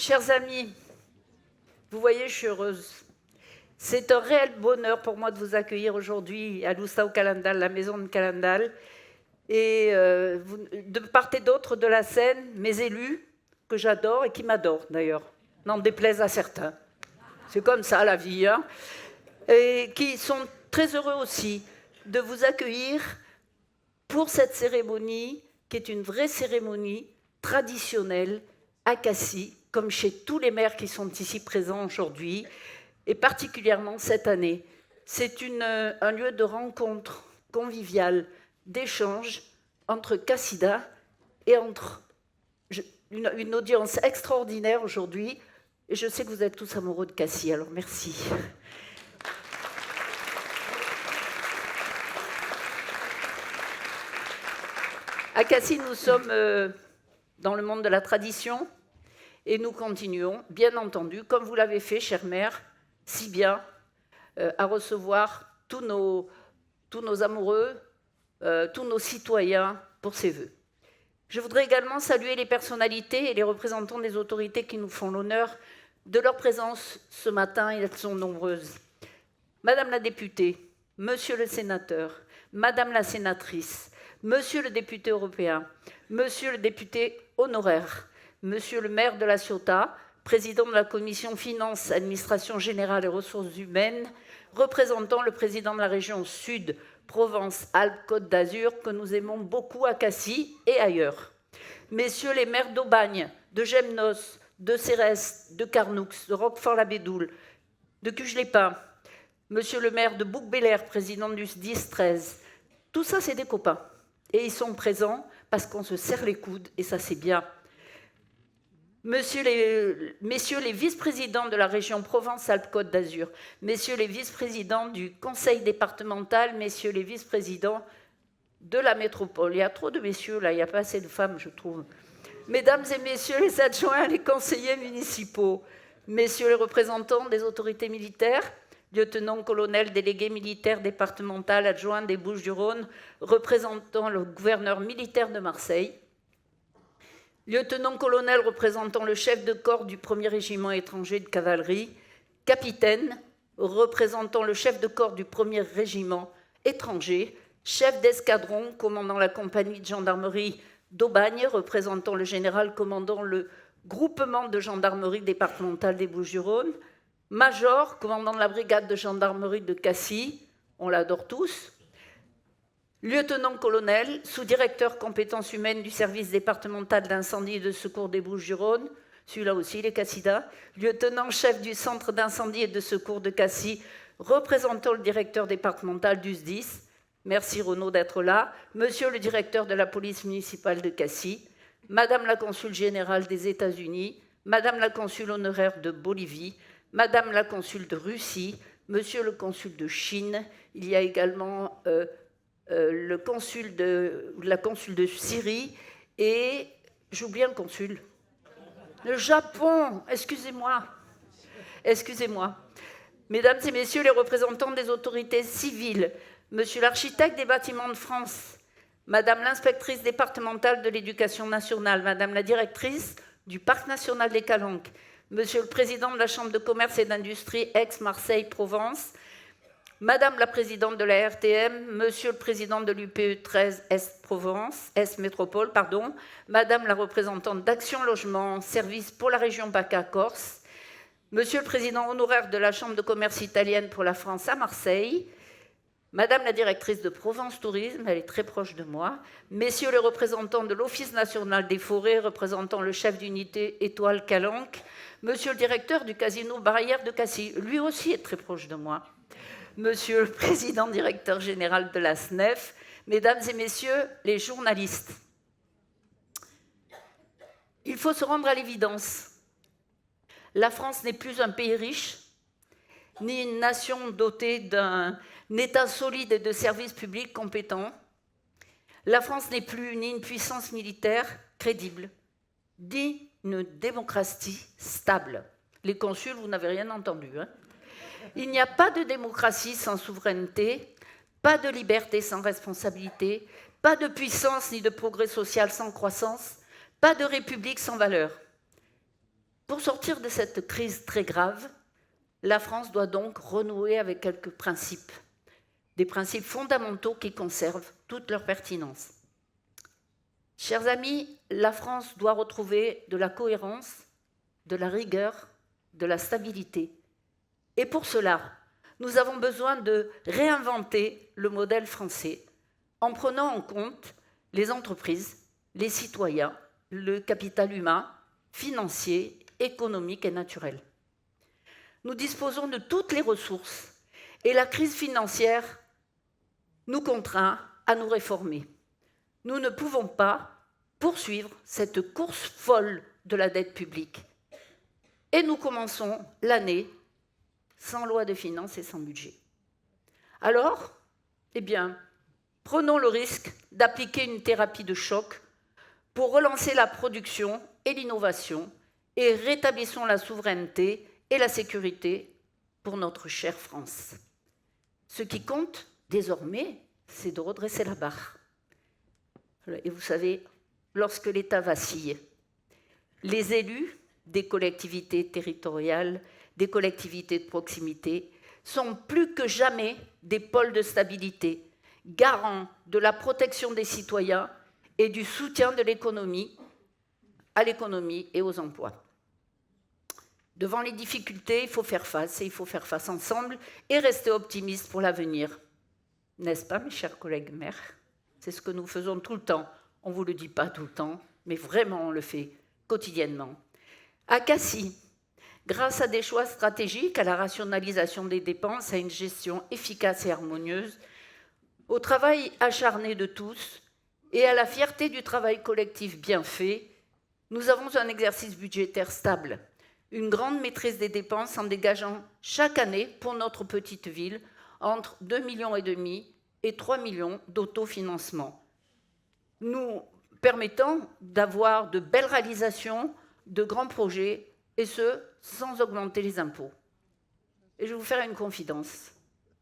Chers amis, vous voyez, je suis heureuse. C'est un réel bonheur pour moi de vous accueillir aujourd'hui à Lustau Calendal, la maison de Calendal, et de part et d'autre de la scène, mes élus, que j'adore et qui m'adorent d'ailleurs, n'en déplaise à certains. C'est comme ça la vie, hein, et qui sont très heureux aussi de vous accueillir pour cette cérémonie, qui est une vraie cérémonie traditionnelle à Cassis, comme chez tous les maires qui sont ici présents aujourd'hui, et particulièrement cette année. C'est un lieu de rencontre conviviale, d'échange entre Cassida et entre une audience extraordinaire aujourd'hui. Et je sais que vous êtes tous amoureux de Cassis, alors merci. À Cassis, nous sommes dans le monde de la tradition et nous continuons, bien entendu, comme vous l'avez fait, chère mère, si bien, à recevoir tous nos amoureux, tous nos citoyens pour ces vœux. Je voudrais également saluer les personnalités et les représentants des autorités qui nous font l'honneur de leur présence ce matin, et elles sont nombreuses. Madame la députée, Monsieur le sénateur, Madame la sénatrice, Monsieur le député européen, Monsieur le député honoraire, Monsieur le maire de La Ciotat, président de la commission Finances, Administration générale et ressources humaines, représentant le président de la région Sud, Provence-Alpes-Côte d'Azur, que nous aimons beaucoup à Cassis et ailleurs. Messieurs les maires d'Aubagne, de Gemnos, de Cérès, de Carnoux, de Roquefort-la-Bédoule, de Cuges-les-Pins, Monsieur le maire de Bouc-Bélair, président du 10-13, tout ça, c'est des copains. Et ils sont présents parce qu'on se serre les coudes, et ça, c'est bien. Messieurs les vice-présidents de la région Provence-Alpes-Côte d'Azur, messieurs les vice-présidents du conseil départemental, messieurs les vice-présidents de la métropole. Il y a trop de messieurs, là, il n'y a pas assez de femmes, je trouve. Mesdames et messieurs les adjoints, les conseillers municipaux, messieurs les représentants des autorités militaires, lieutenant-colonel délégué militaire départemental adjoint des Bouches-du-Rhône, représentant le gouverneur militaire de Marseille, lieutenant-colonel représentant le chef de corps du 1er régiment étranger de cavalerie, capitaine représentant le chef de corps du 1er régiment étranger, chef d'escadron commandant la compagnie de gendarmerie d'Aubagne, représentant le général commandant le groupement de gendarmerie départementale des Bouches-du-Rhône, major commandant de la brigade de gendarmerie de Cassis, on l'adore tous, lieutenant-colonel, sous-directeur compétences humaines du service départemental d'incendie et de secours des Bouches-du-Rhône, celui-là aussi, les Cassidas, lieutenant-chef du centre d'incendie et de secours de Cassis, représentant le directeur départemental du SDIS, merci Renaud d'être là, monsieur le directeur de la police municipale de Cassis, madame la consul générale des États-Unis, madame la consul honoraire de Bolivie, madame la consul de Russie, monsieur le consul de Chine, il y a également la consul de Syrie et j'oublie un consul. Le Japon, excusez-moi. Mesdames et messieurs les représentants des autorités civiles, monsieur l'architecte des bâtiments de France, madame l'inspectrice départementale de l'éducation nationale, madame la directrice du parc national des Calanques, monsieur le président de la Chambre de commerce et d'industrie Aix-Marseille-Provence, madame la présidente de la RTM, monsieur le président de l'UPE 13 Est Métropole, madame la représentante d'Action Logement Service pour la région PACA-Corse, monsieur le président honoraire de la Chambre de commerce italienne pour la France à Marseille, madame la directrice de Provence Tourisme, elle est très proche de moi, messieurs les représentants de l'Office national des forêts, représentant le chef d'unité Étoile Calanque, monsieur le directeur du casino Barrière de Cassis, lui aussi est très proche de moi, monsieur le président directeur général de la SNEF, mesdames et messieurs les journalistes. Il faut se rendre à l'évidence. La France n'est plus un pays riche, ni une nation dotée d'un État solide et de services publics compétents. La France n'est plus ni une puissance militaire crédible, ni une démocratie stable. Les consuls, vous n'avez rien entendu, hein ? Il n'y a pas de démocratie sans souveraineté, pas de liberté sans responsabilité, pas de puissance ni de progrès social sans croissance, pas de république sans valeur. Pour sortir de cette crise très grave, la France doit donc renouer avec quelques principes, des principes fondamentaux qui conservent toute leur pertinence. Chers amis, la France doit retrouver de la cohérence, de la rigueur, de la stabilité. Et pour cela, nous avons besoin de réinventer le modèle français en prenant en compte les entreprises, les citoyens, le capital humain, financier, économique et naturel. Nous disposons de toutes les ressources et la crise financière nous contraint à nous réformer. Nous ne pouvons pas poursuivre cette course folle de la dette publique. Et nous commençons l'année sans loi de finances et sans budget. Alors, prenons le risque d'appliquer une thérapie de choc pour relancer la production et l'innovation et rétablissons la souveraineté et la sécurité pour notre chère France. Ce qui compte désormais, c'est de redresser la barre. Et vous savez, lorsque l'État vacille, les élus des collectivités territoriales, des collectivités de proximité, sont plus que jamais des pôles de stabilité, garants de la protection des citoyens et du soutien de l'économie, à l'économie et aux emplois. Devant les difficultés, il faut faire face, et il faut faire face ensemble et rester optimiste pour l'avenir. N'est-ce pas, mes chers collègues maires? C'est ce que nous faisons tout le temps. On ne vous le dit pas tout le temps, mais vraiment on le fait quotidiennement. À Cassis, grâce à des choix stratégiques, à la rationalisation des dépenses, à une gestion efficace et harmonieuse, au travail acharné de tous et à la fierté du travail collectif bien fait, nous avons un exercice budgétaire stable, une grande maîtrise des dépenses en dégageant chaque année pour notre petite ville entre 2,5 millions et 3 millions d'autofinancement, nous permettant d'avoir de belles réalisations, de grands projets, et ce, sans augmenter les impôts. Et je vais vous faire une confidence,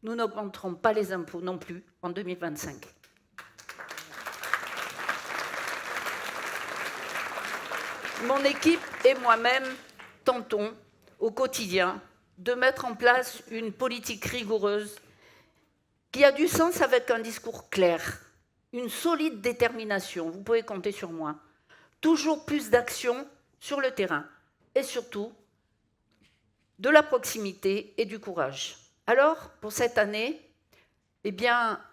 nous n'augmenterons pas les impôts non plus en 2025. Mon équipe et moi-même tentons au quotidien de mettre en place une politique rigoureuse qui a du sens avec un discours clair, une solide détermination, vous pouvez compter sur moi, toujours plus d'action sur le terrain et surtout de la proximité et du courage. Alors, pour cette année,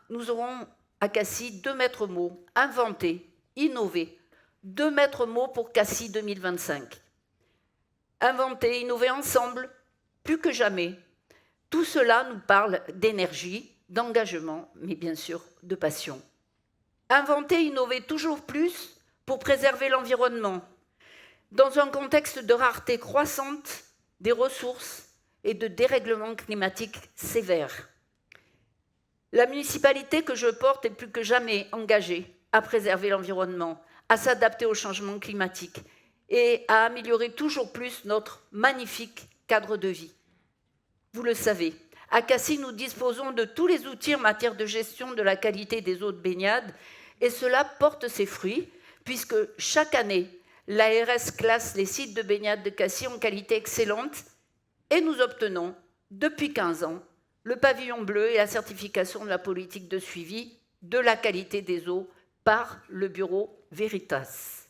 nous aurons à Cassis 2 maîtres mots, inventer, innover, 2 maîtres mots pour Cassis 2025. Inventer, innover ensemble, plus que jamais. Tout cela nous parle d'énergie, d'engagement, mais bien sûr de passion. Inventer, innover toujours plus pour préserver l'environnement, dans un contexte de rareté croissante des ressources et de dérèglement climatique sévère. La municipalité que je porte est plus que jamais engagée à préserver l'environnement, à s'adapter au changement climatique et à améliorer toujours plus notre magnifique cadre de vie. Vous le savez, à Cassis, nous disposons de tous les outils en matière de gestion de la qualité des eaux de baignade et cela porte ses fruits puisque chaque année, l'ARS classe les sites de baignade de Cassis en qualité excellente et nous obtenons, depuis 15 ans, le pavillon bleu et la certification de la politique de suivi de la qualité des eaux par le bureau Veritas.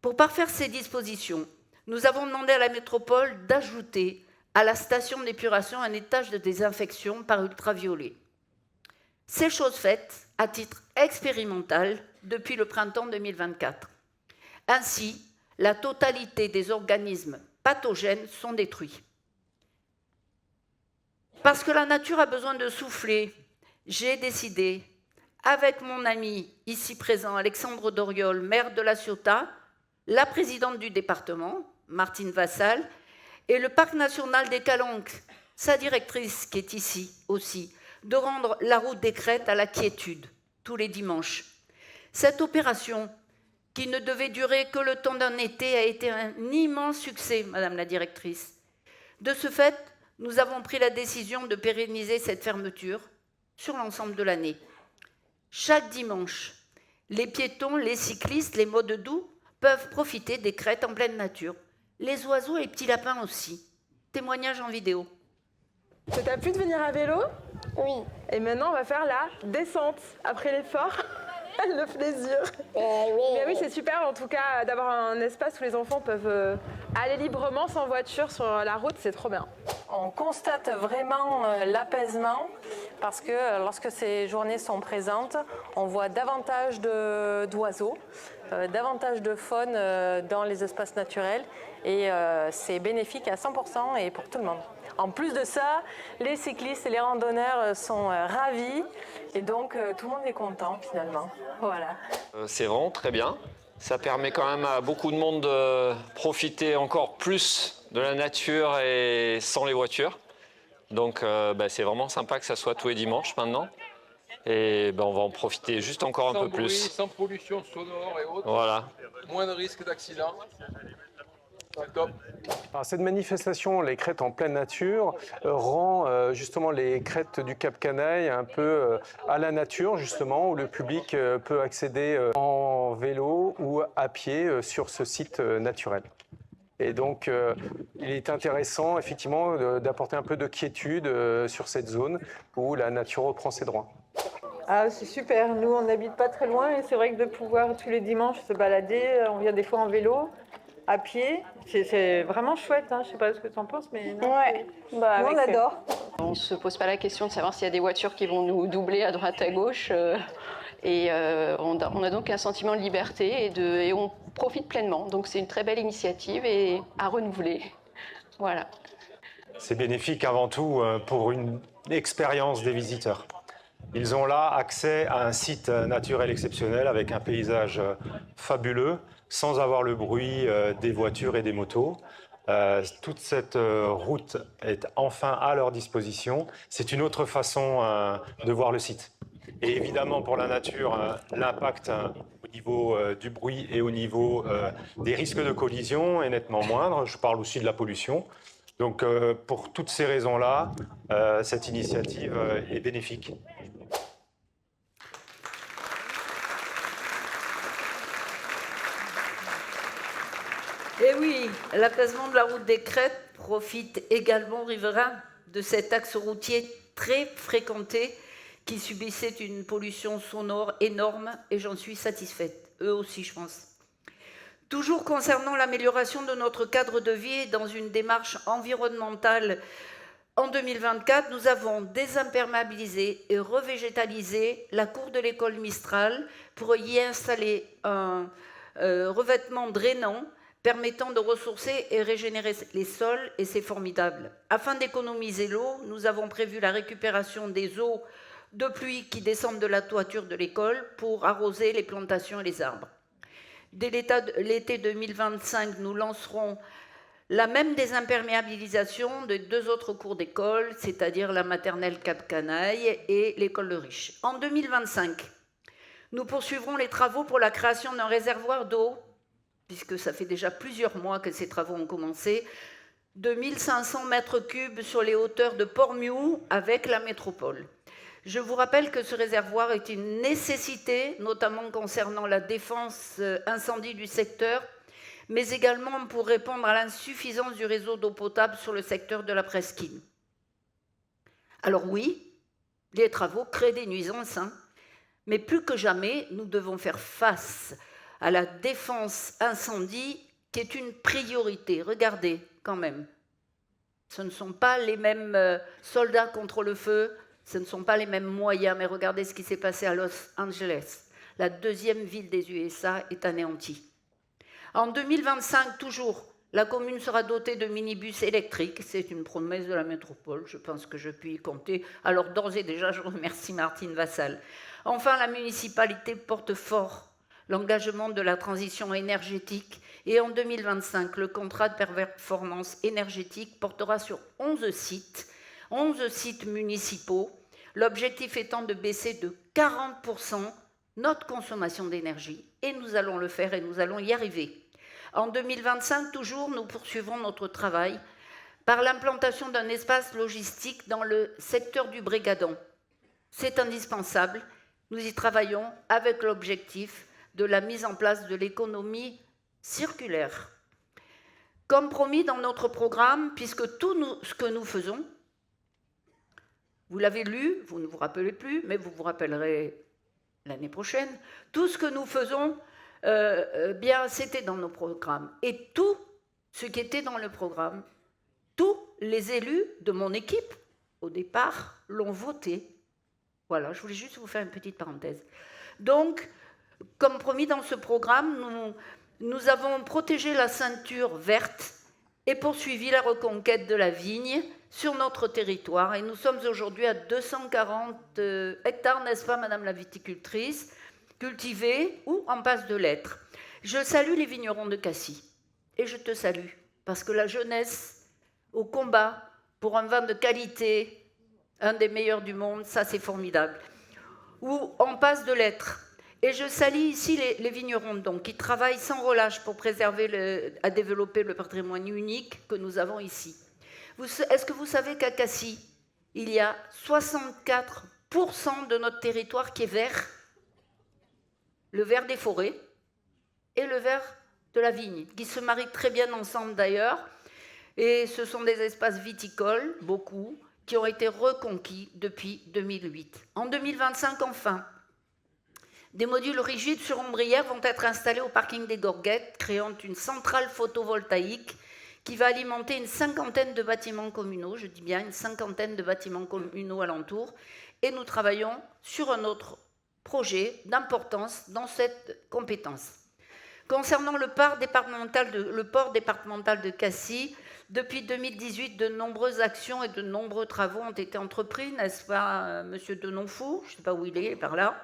Pour parfaire ces dispositions, nous avons demandé à la métropole d'ajouter à la station d'épuration un étage de désinfection par ultraviolet. C'est chose faite à titre expérimental depuis le printemps 2024. Ainsi, la totalité des organismes pathogènes sont détruits. Parce que la nature a besoin de souffler, j'ai décidé, avec mon ami ici présent, Alexandre Doriol, maire de La Ciotat, la présidente du département, Martine Vassal, et le parc national des Calanques, sa directrice qui est ici aussi, de rendre la route des Crêtes à la quiétude tous les dimanches. Cette opération, qui ne devait durer que le temps d'un été, a été un immense succès, Madame la directrice. De ce fait, nous avons pris la décision de pérenniser cette fermeture sur l'ensemble de l'année. Chaque dimanche, les piétons, les cyclistes, les modes doux peuvent profiter des crêtes en pleine nature, les oiseaux et les petits lapins aussi. Témoignage en vidéo. Ça t'a plu de venir à vélo? Oui. Et maintenant, on va faire la descente après l'effort. Le plaisir. Oui. Mais oui, c'est super en tout cas d'avoir un espace où les enfants peuvent aller librement sans voiture sur la route, c'est trop bien. On constate vraiment l'apaisement parce que lorsque ces journées sont présentes, on voit davantage d'oiseaux, davantage de faune dans les espaces naturels et c'est bénéfique à 100% et pour tout le monde. En plus de ça, les cyclistes et les randonneurs sont ravis et donc tout le monde est content finalement. Voilà. C'est vraiment très bien. Ça permet quand même à beaucoup de monde de profiter encore plus de la nature et sans les voitures. Donc c'est vraiment sympa que ça soit tous les dimanches maintenant. Et on va en profiter juste encore un peu bruit, plus. sans pollution sonore et autres. Voilà. Moins de risques d'accident. C'est top. Alors, cette manifestation, les crêtes en pleine nature, rend justement les crêtes du Cap Canaille un peu à la nature, justement, où le public peut accéder en vélo ou à pied sur ce site naturel. Et donc, il est intéressant, effectivement, d'apporter un peu de quiétude sur cette zone où la nature reprend ses droits. Ah, c'est super, nous on n'habite pas très loin et c'est vrai que de pouvoir tous les dimanches se balader, on vient des fois en vélo, à pied, c'est vraiment chouette, hein. Je sais pas ce que tu en penses, mais non, Ouais, nous, on adore. On ne se pose pas la question de savoir s'il y a des voitures qui vont nous doubler à droite à gauche. On a donc un sentiment de liberté et on profite pleinement. Donc c'est une très belle initiative et à renouveler. Voilà. C'est bénéfique avant tout pour une expérience des visiteurs. Ils ont là accès à un site naturel exceptionnel avec un paysage fabuleux, sans avoir le bruit des voitures et des motos. Toute cette route est enfin à leur disposition. C'est une autre façon de voir le site. Et évidemment, pour la nature, l'impact au niveau du bruit et au niveau des risques de collision est nettement moindre. Je parle aussi de la pollution. Donc, pour toutes ces raisons-là, cette initiative est bénéfique. Et oui, l'apaisement de la route des crêtes profite également aux riverains de cet axe routier très fréquenté qui subissait une pollution sonore énorme et j'en suis satisfaite, eux aussi je pense. Toujours concernant l'amélioration de notre cadre de vie et dans une démarche environnementale, en 2024, nous avons désimperméabilisé et revégétalisé la cour de l'école Mistral pour y installer un revêtement drainant permettant de ressourcer et régénérer les sols, et c'est formidable. Afin d'économiser l'eau, nous avons prévu la récupération des eaux de pluie qui descendent de la toiture de l'école pour arroser les plantations et les arbres. Dès l'été 2025, nous lancerons la même désimperméabilisation de 2 autres cours d'école, c'est-à-dire la maternelle Cap Canaille et l'école Le Riche. En 2025, nous poursuivrons les travaux pour la création d'un réservoir d'eau, puisque ça fait déjà plusieurs mois que ces travaux ont commencé, de 1500 mètres cubes sur les hauteurs de Port-Miou avec la métropole. Je vous rappelle que ce réservoir est une nécessité, notamment concernant la défense incendie du secteur, mais également pour répondre à l'insuffisance du réseau d'eau potable sur le secteur de la presqu'île. Alors oui, les travaux créent des nuisances, mais plus que jamais, nous devons faire face à la défense incendie qui est une priorité. Regardez quand même, ce ne sont pas les mêmes soldats contre le feu, ce ne sont pas les mêmes moyens, mais regardez ce qui s'est passé à Los Angeles. La 2e ville des USA est anéantie. En 2025, toujours, la commune sera dotée de minibus électriques. C'est une promesse de la métropole, je pense que je puis y compter. Alors d'ores et déjà, je remercie Martine Vassal. Enfin, la municipalité porte fort l'engagement de la transition énergétique et en 2025, le contrat de performance énergétique portera sur 11 sites municipaux, l'objectif étant de baisser de 40% notre consommation d'énergie et nous allons le faire et nous allons y arriver. En 2025, toujours, nous poursuivrons notre travail par l'implantation d'un espace logistique dans le secteur du Brégadon. C'est indispensable, nous y travaillons avec l'objectif de la mise en place de l'économie circulaire. Comme promis dans notre programme, puisque ce que nous faisons, vous l'avez lu, vous ne vous rappelez plus, mais vous vous rappellerez l'année prochaine, tout ce que nous faisons, bien, c'était dans nos programmes. Et tout ce qui était dans le programme, tous les élus de mon équipe, au départ, l'ont voté. Voilà, je voulais juste vous faire une petite parenthèse. Donc, comme promis dans ce programme, nous avons protégé la ceinture verte et poursuivi la reconquête de la vigne sur notre territoire. Et nous sommes aujourd'hui à 240 hectares, n'est-ce pas, Madame la viticultrice, cultivés ou en passe de l'être. Je salue les vignerons de Cassis. Et je te salue, parce que la jeunesse au combat pour un vin de qualité, un des meilleurs du monde, ça c'est formidable. Ou en passe de l'être. Et je salue ici les vignerons donc, qui travaillent sans relâche pour préserver, à développer le patrimoine unique que nous avons ici. Est-ce que vous savez qu'à Cassis, il y a 64% de notre territoire qui est vert? Le vert des forêts et le vert de la vigne, qui se marient très bien ensemble d'ailleurs. Et ce sont des espaces viticoles, beaucoup, qui ont été reconquis depuis 2008. En 2025, enfin, des modules rigides sur ombrière vont être installés au parking des Gorguettes, créant une centrale photovoltaïque qui va alimenter une cinquantaine de bâtiments communaux, je dis bien une cinquantaine de bâtiments communaux alentour, et nous travaillons sur un autre projet d'importance dans cette compétence. Concernant le port départemental de Cassis, depuis 2018, de nombreuses actions et de nombreux travaux ont été entrepris, n'est-ce pas, Monsieur Denonfou, je ne sais pas où il est, par là,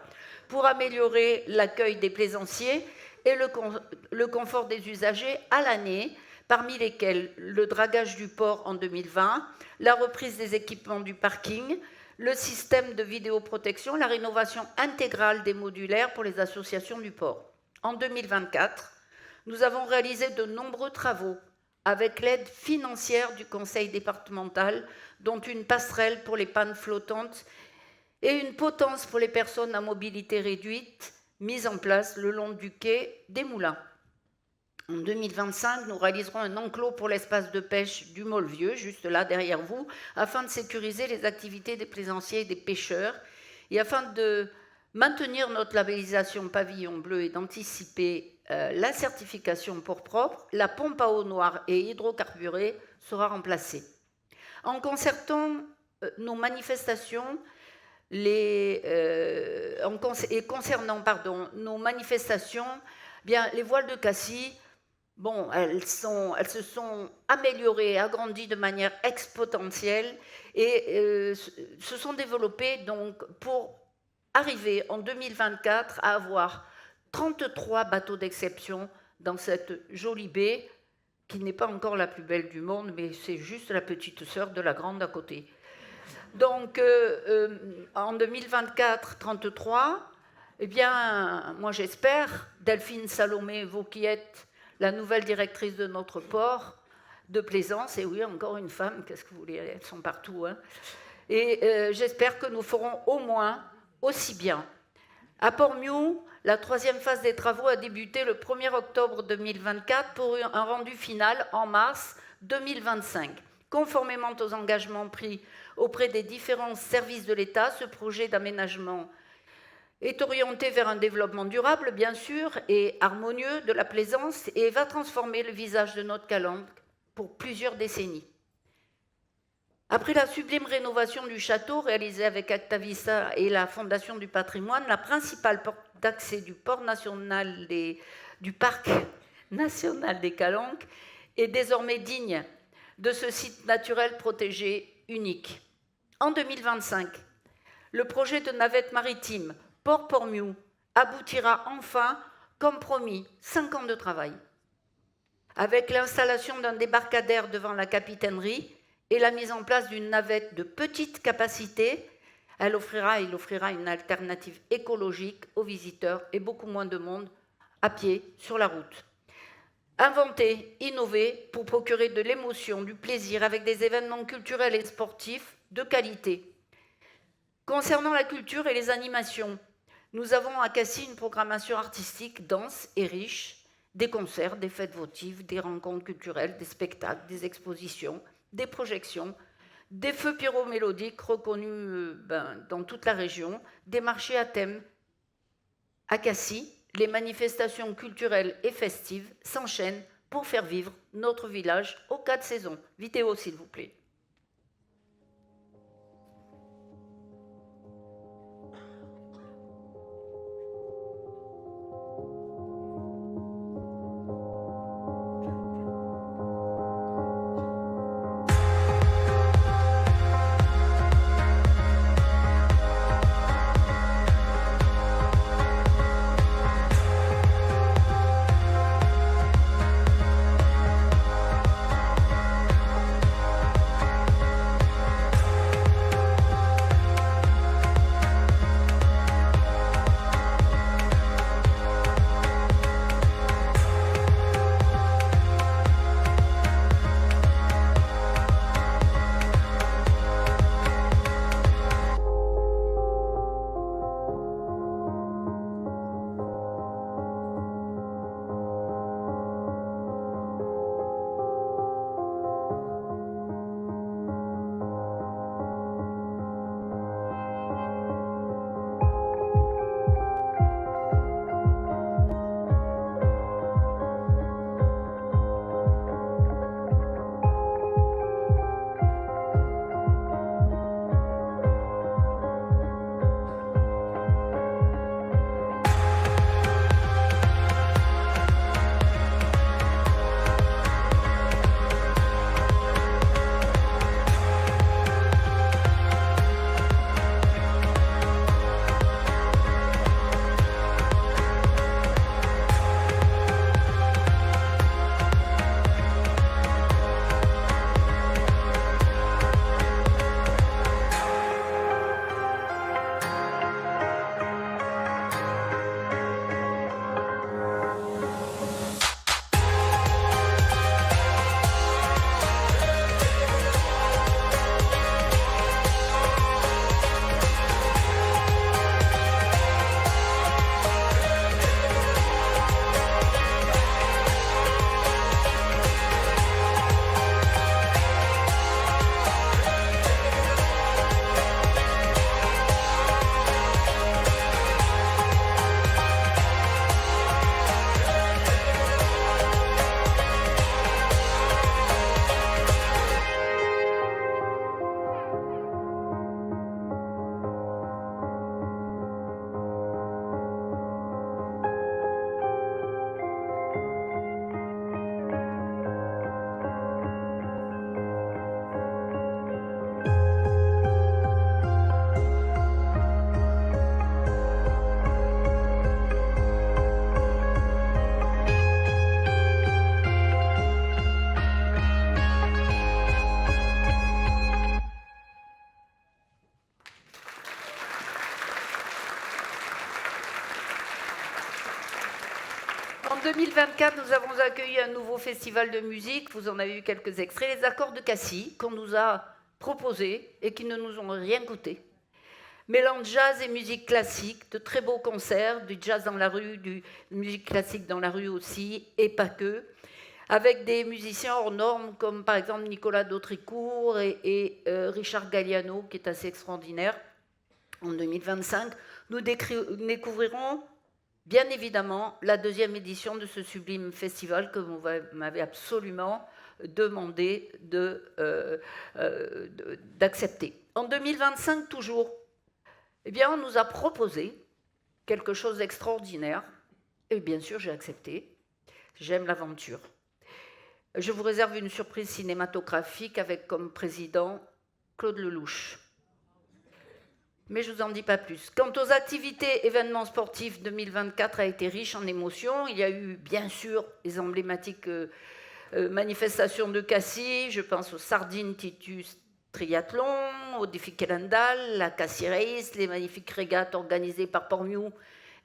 pour améliorer l'accueil des plaisanciers et le confort des usagers à l'année, parmi lesquels le dragage du port en 2020, la reprise des équipements du parking, le système de vidéoprotection, la rénovation intégrale des modulaires pour les associations du port. En 2024, nous avons réalisé de nombreux travaux avec l'aide financière du conseil départemental, dont une passerelle pour les pannes flottantes et une potence pour les personnes à mobilité réduite, mise en place le long du quai des Moulins. En 2025, nous réaliserons un enclos pour l'espace de pêche du Molvieux, juste là derrière vous, afin de sécuriser les activités des plaisanciers et des pêcheurs, et afin de maintenir notre labellisation pavillon bleu et d'anticiper la certification pour propre, la pompe à eau noire et hydrocarburée sera remplacée. En concertant nos manifestations, nos manifestations, bien, les voiles de Cassis, bon, elles se sont améliorées, agrandies de manière exponentielle et se sont développées donc pour arriver en 2024 à avoir 33 bateaux d'exception dans cette jolie baie, qui n'est pas encore la plus belle du monde, mais c'est juste la petite sœur de la grande à côté. Donc, en 2024, 33, eh bien, moi j'espère, Delphine Salomé, vous qui êtes la nouvelle directrice de notre port de plaisance, et oui, encore une femme, qu'est-ce que vous voulez, elles sont partout, hein, et j'espère que nous ferons au moins aussi bien. À Port-Miou, la troisième phase des travaux a débuté le 1er octobre 2024 pour un rendu final en mars 2025. Conformément aux engagements pris auprès des différents services de l'État, ce projet d'aménagement est orienté vers un développement durable, bien sûr, et harmonieux de la plaisance et va transformer le visage de notre calanque pour plusieurs décennies. Après la sublime rénovation du château réalisée avec Actavisa et la Fondation du patrimoine, la principale porte d'accès du parc national des Calanques est désormais digne de ce site naturel protégé unique. En 2025, le projet de navette maritime Port-Port-Miou aboutira enfin, comme promis, 5 ans de travail, avec l'installation d'un débarcadère devant la capitainerie et la mise en place d'une navette de petite capacité. Il offrira une alternative écologique aux visiteurs et beaucoup moins de monde à pied sur la route. Inventer, innover pour procurer de l'émotion, du plaisir avec des événements culturels et sportifs de qualité. Concernant la culture et les animations, nous avons à Cassis une programmation artistique dense et riche, des concerts, des fêtes votives, des rencontres culturelles, des spectacles, des expositions, des projections, des feux pyromélodiques reconnus dans toute la région, des marchés à thème. À Cassis, les manifestations culturelles et festives s'enchaînent pour faire vivre notre village aux 4 saisons. Vidéo, s'il vous plaît. En 2024, nous avons accueilli un nouveau festival de musique. Vous en avez vu quelques extraits, les Accords de Cassis, qu'on nous a proposés et qui ne nous ont rien coûté. Mélange jazz et musique classique, de très beaux concerts, du jazz dans la rue, du musique classique dans la rue aussi, et pas que, avec des musiciens hors normes comme par exemple Nicolas Dautricourt et Richard Galliano, qui est assez extraordinaire. En 2025, nous découvrirons bien évidemment la deuxième édition de ce sublime festival que vous m'avez absolument demandé d'accepter. En 2025 toujours, eh bien, on nous a proposé quelque chose d'extraordinaire, et bien sûr j'ai accepté. J'aime l'aventure. Je vous réserve une surprise cinématographique avec comme président Claude Lelouch. Mais je ne vous en dis pas plus. Quant aux activités événements sportifs, 2024 a été riche en émotions. Il y a eu bien sûr les emblématiques manifestations de Cassis, je pense au Sardines Titus Triathlon, au défi Calendal, la Cassis Race, les magnifiques régates organisées par Port-Miou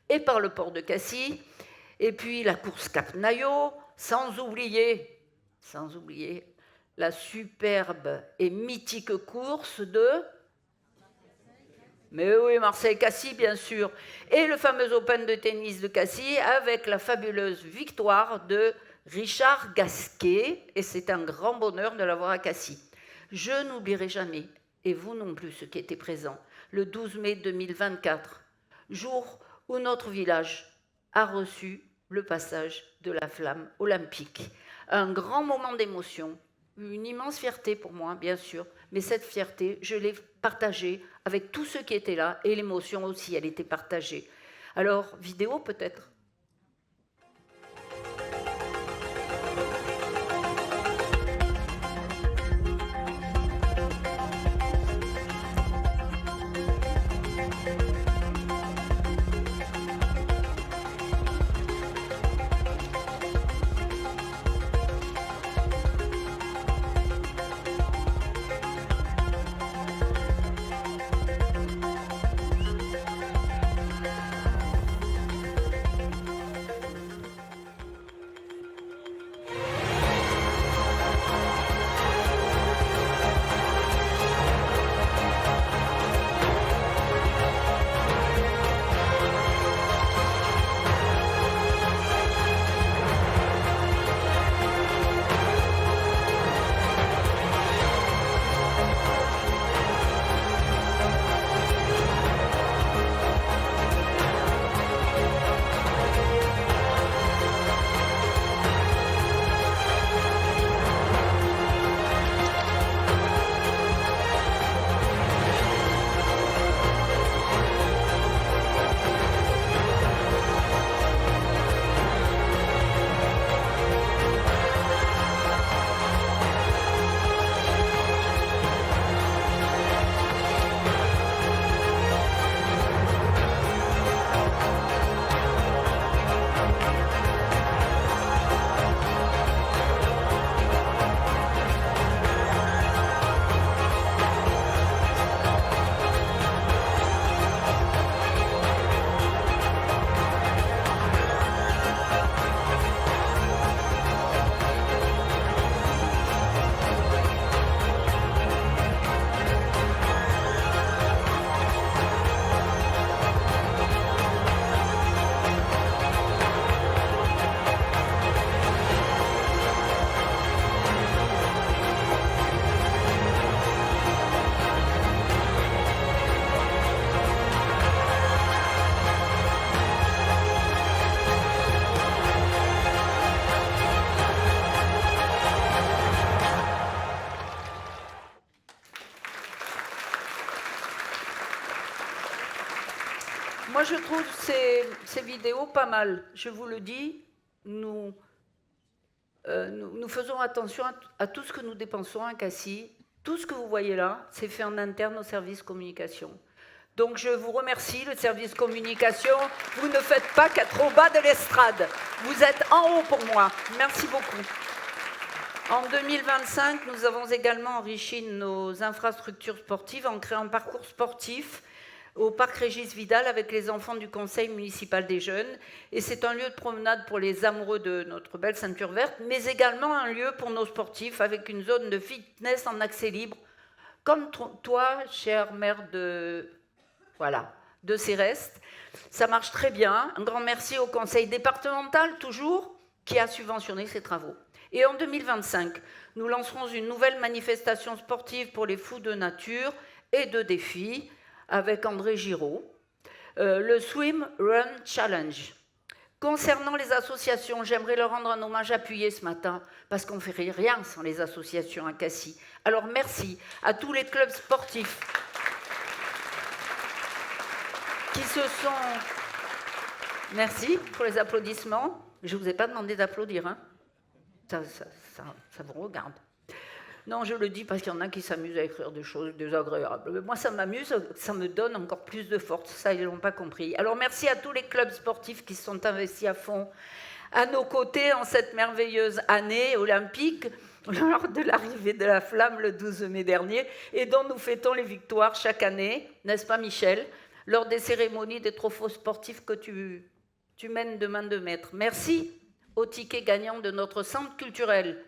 et par le port de Cassis, et puis la course Cap Nayo, sans oublier la superbe et mythique course de Mais oui, Marseille-Cassis, bien sûr. Et le fameux Open de tennis de Cassis avec la fabuleuse victoire de Richard Gasquet. Et c'est un grand bonheur de l'avoir à Cassis. Je n'oublierai jamais, et vous non plus, ceux qui étaient présents, le 12 mai 2024, jour où notre village a reçu le passage de la flamme olympique. Un grand moment d'émotion, une immense fierté pour moi, bien sûr, mais cette fierté, je l'ai partagée avec tous ceux qui étaient là, et l'émotion aussi, elle était partagée. Alors, vidéo peut-être ? Moi, je trouve ces vidéos pas mal. Je vous le dis, nous faisons attention à tout ce que nous dépensons à Cassis. Tout ce que vous voyez là, c'est fait en interne au service communication. Donc, je vous remercie, le service communication. Vous ne faites pas qu'être au bas de l'estrade. Vous êtes en haut pour moi. Merci beaucoup. En 2025, nous avons également enrichi nos infrastructures sportives en créant un parcours sportif au parc Régis Vidal avec les enfants du conseil municipal des jeunes. Et c'est un lieu de promenade pour les amoureux de notre belle ceinture verte, mais également un lieu pour nos sportifs avec une zone de fitness en accès libre, comme toi, chère maire de Céreste. Ça marche très bien. Un grand merci au conseil départemental, toujours, qui a subventionné ces travaux. Et en 2025, nous lancerons une nouvelle manifestation sportive pour les fous de nature et de défis, avec André Giraud, le Swim Run Challenge. Concernant les associations, j'aimerais leur rendre un hommage appuyé ce matin, parce qu'on ne fait rien sans les associations à Cassis. Alors merci à tous les clubs sportifs qui se sont... Merci pour les applaudissements. Je ne vous ai pas demandé d'applaudir, hein. Ça vous regarde. Non, je le dis parce qu'il y en a qui s'amusent à écrire des choses désagréables. Mais moi, ça m'amuse, ça me donne encore plus de force. Ça, ils ne l'ont pas compris. Alors, merci à tous les clubs sportifs qui se sont investis à fond à nos côtés en cette merveilleuse année olympique, lors de l'arrivée de la flamme le 12 mai dernier, et dont nous fêtons les victoires chaque année, n'est-ce pas, Michel, lors des cérémonies des trophées sportifs que tu mènes de main de maître. Merci aux tickets gagnants de notre centre culturel.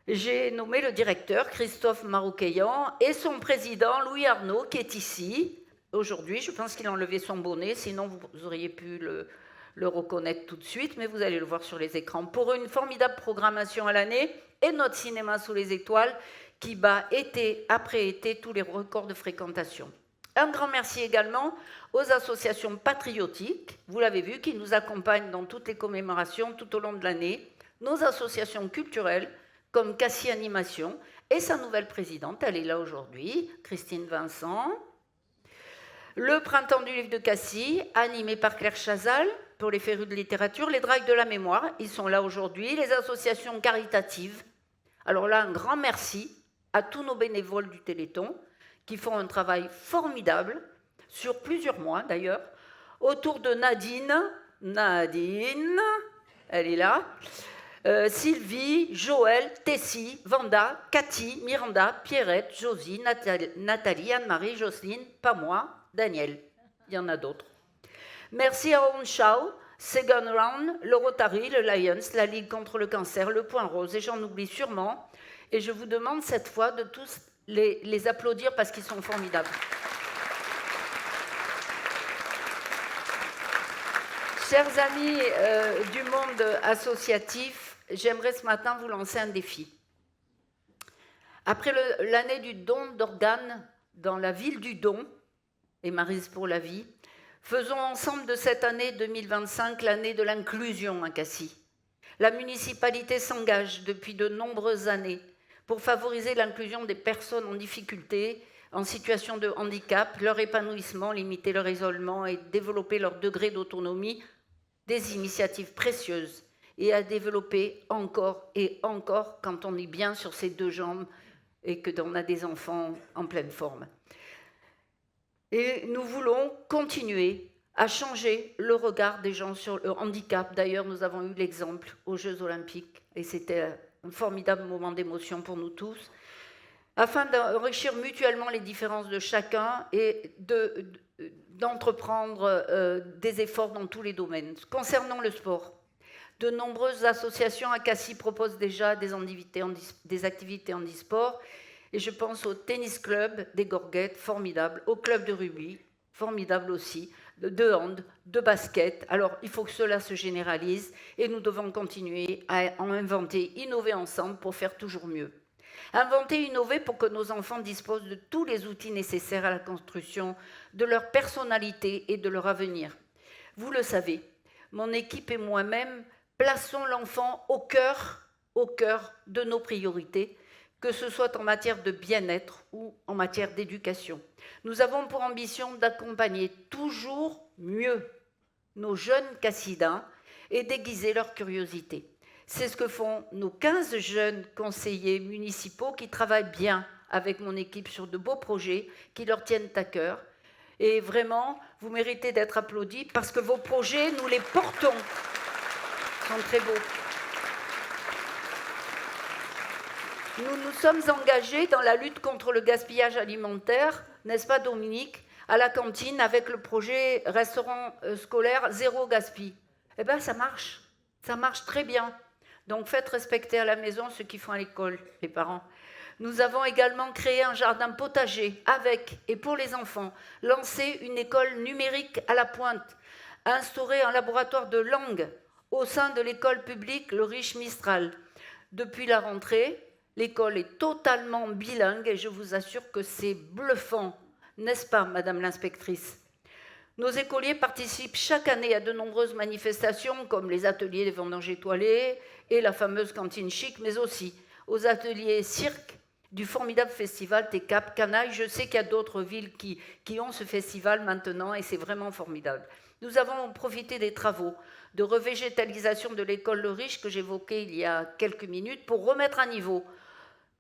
J'ai nommé le directeur, Christophe Marouqueillan, et son président, Louis Arnaud, qui est ici, aujourd'hui. Je pense qu'il a enlevé son bonnet, sinon vous auriez pu le reconnaître tout de suite, mais vous allez le voir sur les écrans. Pour une formidable programmation à l'année et notre cinéma sous les étoiles qui bat été après été tous les records de fréquentation. Un grand merci également aux associations patriotiques, vous l'avez vu, qui nous accompagnent dans toutes les commémorations tout au long de l'année, nos associations culturelles comme Cassis Animation et sa nouvelle présidente, elle est là aujourd'hui, Christine Vincent. Le Printemps du livre de Cassis, animé par Claire Chazal pour les férus de littérature, les Drives de la mémoire, ils sont là aujourd'hui, les associations caritatives. Alors là, un grand merci à tous nos bénévoles du Téléthon qui font un travail formidable, sur plusieurs mois d'ailleurs, autour de Nadine, elle est là, Sylvie, Joël, Tessie, Vanda, Cathy, Miranda, Pierrette, Josie, Nathalie, Anne-Marie, Jocelyne, pas moi, Daniel, il y en a d'autres. Merci à Onshao, Second Round, le Rotary, le Lions, la Ligue contre le cancer, le Point Rose, et j'en oublie sûrement, et je vous demande cette fois de tous les applaudir parce qu'ils sont formidables. Chers amis du monde associatif, j'aimerais ce matin vous lancer un défi. Après l'année du don d'organes dans la ville du don, et Maryse pour la vie, faisons ensemble de cette année 2025 l'année de l'inclusion à Cassis. La municipalité s'engage depuis de nombreuses années pour favoriser l'inclusion des personnes en difficulté, en situation de handicap, leur épanouissement, limiter leur isolement et développer leur degré d'autonomie, des initiatives précieuses et à développer encore et encore quand on est bien sur ses deux jambes et que l'on a des enfants en pleine forme. Et nous voulons continuer à changer le regard des gens sur le handicap. D'ailleurs, nous avons eu l'exemple aux Jeux Olympiques et c'était un formidable moment d'émotion pour nous tous, afin d'enrichir mutuellement les différences de chacun et d'entreprendre des efforts dans tous les domaines. Concernant le sport, de nombreuses associations à Cassis proposent déjà des activités handisport, et je pense au tennis club des Gorguettes, formidable, au club de rugby, formidable aussi, de hand, de basket. Alors, il faut que cela se généralise et nous devons continuer à en inventer, innover ensemble pour faire toujours mieux. Inventer, innover pour que nos enfants disposent de tous les outils nécessaires à la construction de leur personnalité et de leur avenir. Vous le savez, mon équipe et moi-même plaçons l'enfant au cœur de nos priorités, que ce soit en matière de bien-être ou en matière d'éducation. Nous avons pour ambition d'accompagner toujours mieux nos jeunes cassidins et d'aiguiser leur curiosité. C'est ce que font nos 15 jeunes conseillers municipaux qui travaillent bien avec mon équipe sur de beaux projets qui leur tiennent à cœur. Et vraiment, vous méritez d'être applaudis parce que vos projets, nous les portons. Ils sont très beaux. Nous nous sommes engagés dans la lutte contre le gaspillage alimentaire, n'est-ce pas Dominique, à la cantine avec le projet restaurant scolaire zéro gaspille. Eh bien, ça marche très bien. Donc, faites respecter à la maison ce qu'ils font à l'école, les parents. Nous avons également créé un jardin potager avec et pour les enfants, lancé une école numérique à la pointe, instauré un laboratoire de langue au sein de l'école publique Le Riche Mistral. Depuis la rentrée, l'école est totalement bilingue et je vous assure que c'est bluffant, n'est-ce pas, Madame l'inspectrice ? Nos écoliers participent chaque année à de nombreuses manifestations comme les ateliers des vendanges étoilées et la fameuse cantine chic, mais aussi aux ateliers cirque du formidable festival TECAP Canaille. Je sais qu'il y a d'autres villes qui ont ce festival maintenant et c'est vraiment formidable. Nous avons profité des travaux de revégétalisation de l'école Le Riche que j'évoquais il y a quelques minutes pour remettre à niveau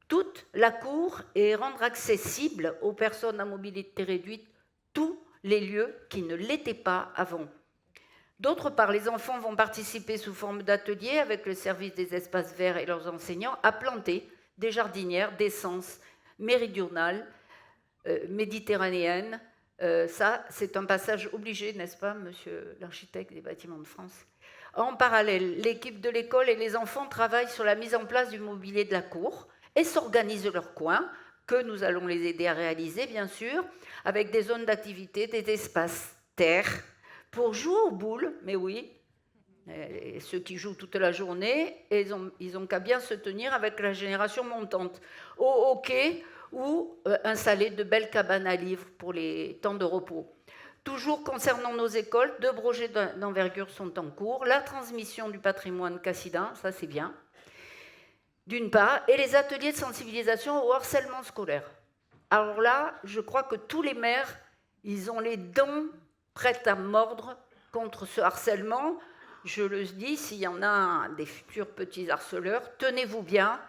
toute la cour et rendre accessible aux personnes à mobilité réduite tous les lieux qui ne l'étaient pas avant. D'autre part, les enfants vont participer sous forme d'ateliers avec le service des espaces verts et leurs enseignants à planter des jardinières d'essence méridionale, méditerranéenne. Ça, c'est un passage obligé, n'est-ce pas, monsieur l'architecte des Bâtiments de France ? En parallèle, l'équipe de l'école et les enfants travaillent sur la mise en place du mobilier de la cour et s'organisent leur coin que nous allons les aider à réaliser, bien sûr, avec des zones d'activité, des espaces terres, pour jouer aux boules, mais oui, et ceux qui jouent toute la journée, ils ont qu'à bien se tenir avec la génération montante, au hockey ou installer de belles cabanes à livres pour les temps de repos. Toujours concernant nos écoles, 2 projets d'envergure sont en cours. La transmission du patrimoine cassidin, ça c'est bien, d'une part, et les ateliers de sensibilisation au harcèlement scolaire. Alors là, je crois que tous les maires, ils ont les dents prêtes à mordre contre ce harcèlement. Je le dis, s'il y en a des futurs petits harceleurs, tenez-vous bien,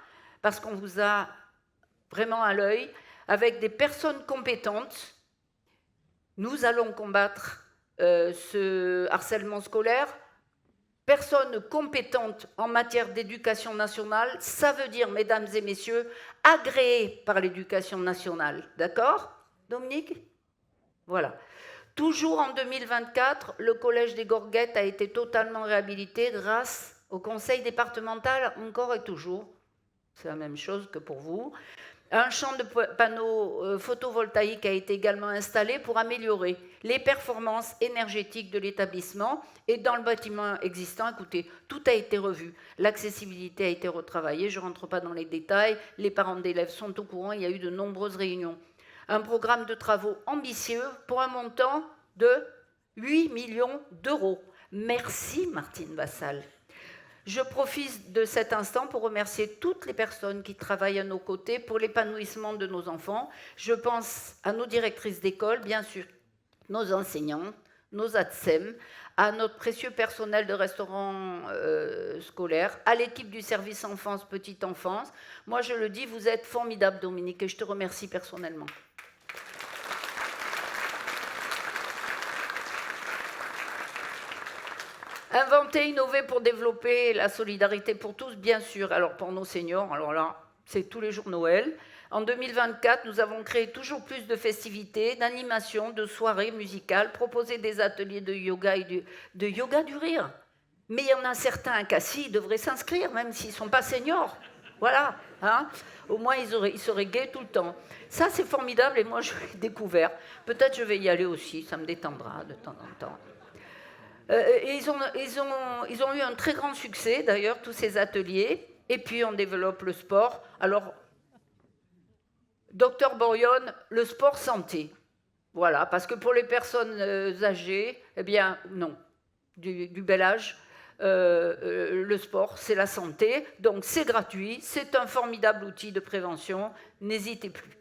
parce qu'on vous a vraiment à l'œil, avec des personnes compétentes. Nous allons combattre ce harcèlement scolaire. Personne compétente en matière d'éducation nationale, ça veut dire, mesdames et messieurs, agréé par l'éducation nationale. D'accord, Dominique? Voilà. Toujours en 2024, le Collège des Gorguettes a été totalement réhabilité grâce au conseil départemental, encore et toujours. C'est la même chose que pour vous. Un champ de panneaux photovoltaïques a été également installé pour améliorer les performances énergétiques de l'établissement. Et dans le bâtiment existant, écoutez, tout a été revu. L'accessibilité a été retravaillée, je ne rentre pas dans les détails. Les parents d'élèves sont au courant, il y a eu de nombreuses réunions. Un programme de travaux ambitieux pour un montant de 8 millions d'euros. Merci Martine Vassal. Je profite de cet instant pour remercier toutes les personnes qui travaillent à nos côtés pour l'épanouissement de nos enfants. Je pense à nos directrices d'école, bien sûr, nos enseignantes, nos ATSEM, à notre précieux personnel de restaurant scolaire, à l'équipe du service enfance, petite enfance. Moi, je le dis, vous êtes formidable, Dominique, et je te remercie personnellement. Inventer, innover pour développer la solidarité pour tous, bien sûr. Alors pour nos seniors, alors là, c'est tous les jours Noël. En 2024, nous avons créé toujours plus de festivités, d'animations, de soirées musicales, proposé des ateliers de yoga et de yoga du rire. Mais il y en a certains à Cassis, ils devraient s'inscrire, même s'ils ne sont pas seniors. Voilà, hein. Au moins ils seraient gais tout le temps. Ça, c'est formidable et moi, je l'ai découvert. Peut-être je vais y aller aussi, ça me détendra de temps en temps. Et ils ont eu un très grand succès, d'ailleurs, tous ces ateliers. Et puis, on développe le sport. Alors, Docteur Borion, le sport santé. Voilà, parce que pour les personnes âgées, eh bien, non, du bel âge, le sport, c'est la santé. Donc, c'est gratuit, c'est un formidable outil de prévention. N'hésitez plus.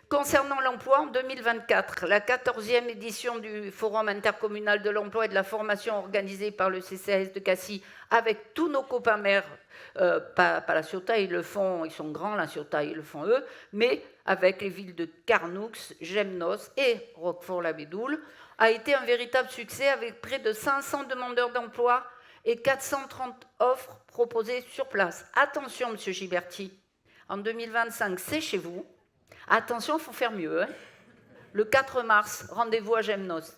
Concernant l'emploi, en 2024, la 14e édition du Forum intercommunal de l'emploi et de la formation organisée par le CCAS de Cassis avec tous nos copains maires, pas la Ciotat, ils le font, ils sont grands, la Ciotat, ils le font eux, mais avec les villes de Carnoux, Gemnos et Roquefort-la-Bédoule, a été un véritable succès avec près de 500 demandeurs d'emploi et 430 offres proposées sur place. Attention, monsieur Giberti, en 2025, c'est chez vous. Attention, il faut faire mieux. Hein. Le 4 mars, rendez-vous à Gemnos.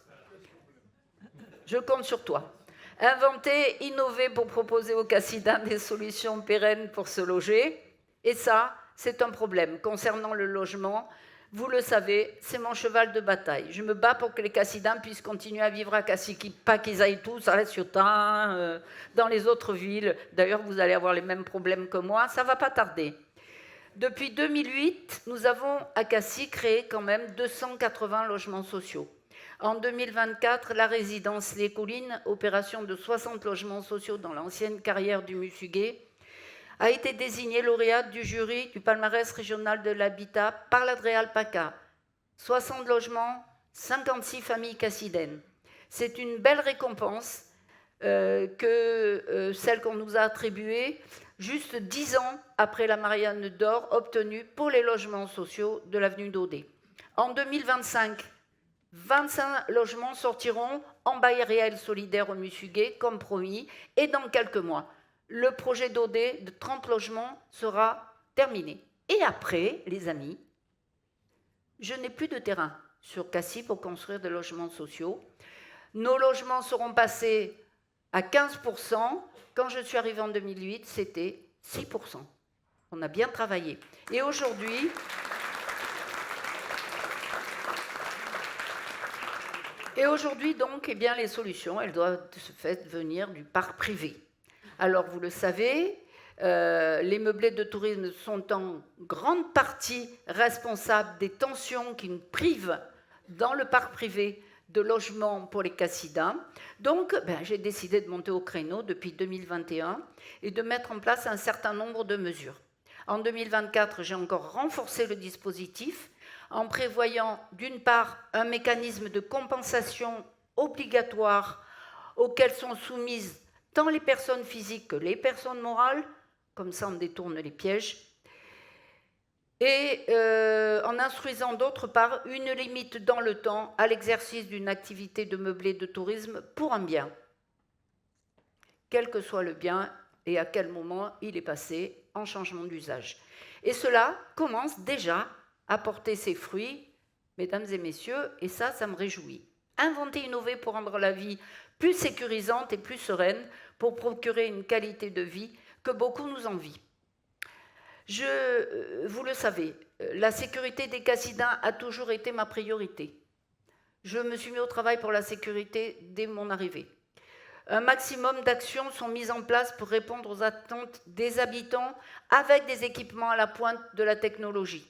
Je compte sur toi. Inventer, innover pour proposer aux Cassidins des solutions pérennes pour se loger. Et ça, c'est un problème. Concernant le logement, vous le savez, c'est mon cheval de bataille. Je me bats pour que les Cassidins puissent continuer à vivre à Cassis, pas qu'ils aillent tous à la Ciotat, dans les autres villes. D'ailleurs, vous allez avoir les mêmes problèmes que moi. Ça ne va pas tarder. Depuis 2008, nous avons à Cassis créé quand même 280 logements sociaux. En 2024, la résidence Les Collines, opération de 60 logements sociaux dans l'ancienne carrière du Musuguet, a été désignée lauréate du jury du palmarès régional de l'habitat par l'Adréal PACA. 60 logements, 56 familles cassidaines. C'est une belle récompense que celle qu'on nous a attribuée juste 10 ans après la Marianne d'Or obtenue pour les logements sociaux de l'avenue d'Audet. En 2025, 25 logements sortiront en bail réel solidaire au Musuguet, comme promis, et dans quelques mois, le projet d'Audet de 30 logements sera terminé. Et après, les amis, je n'ai plus de terrain sur Cassis pour construire des logements sociaux. Nos logements seront passés à 15%. Quand je suis arrivée en 2008, c'était 6%. On a bien travaillé. Et aujourd'hui, Et aujourd'hui, donc, eh bien, les solutions, elles doivent se faire venir du parc privé. Alors, vous le savez, les meublés de tourisme sont en grande partie responsables des tensions qui nous privent dans le parc privé de logements pour les Cassidas. Donc, j'ai décidé de monter au créneau depuis 2021 et de mettre en place un certain nombre de mesures. En 2024, j'ai encore renforcé le dispositif en prévoyant d'une part un mécanisme de compensation obligatoire auquel sont soumises tant les personnes physiques que les personnes morales, comme ça on détourne les pièges, et en instruisant d'autre part une limite dans le temps à l'exercice d'une activité de meublé de tourisme pour un bien, quel que soit le bien et à quel moment il est passé en changement d'usage. Et cela commence déjà à porter ses fruits, mesdames et messieurs, et ça me réjouit. Inventer, innover pour rendre la vie plus sécurisante et plus sereine, pour procurer une qualité de vie que beaucoup nous envient. Vous le savez, la sécurité des Cassidas a toujours été ma priorité. Je me suis mis au travail pour la sécurité dès mon arrivée. Un maximum d'actions sont mises en place pour répondre aux attentes des habitants avec des équipements à la pointe de la technologie.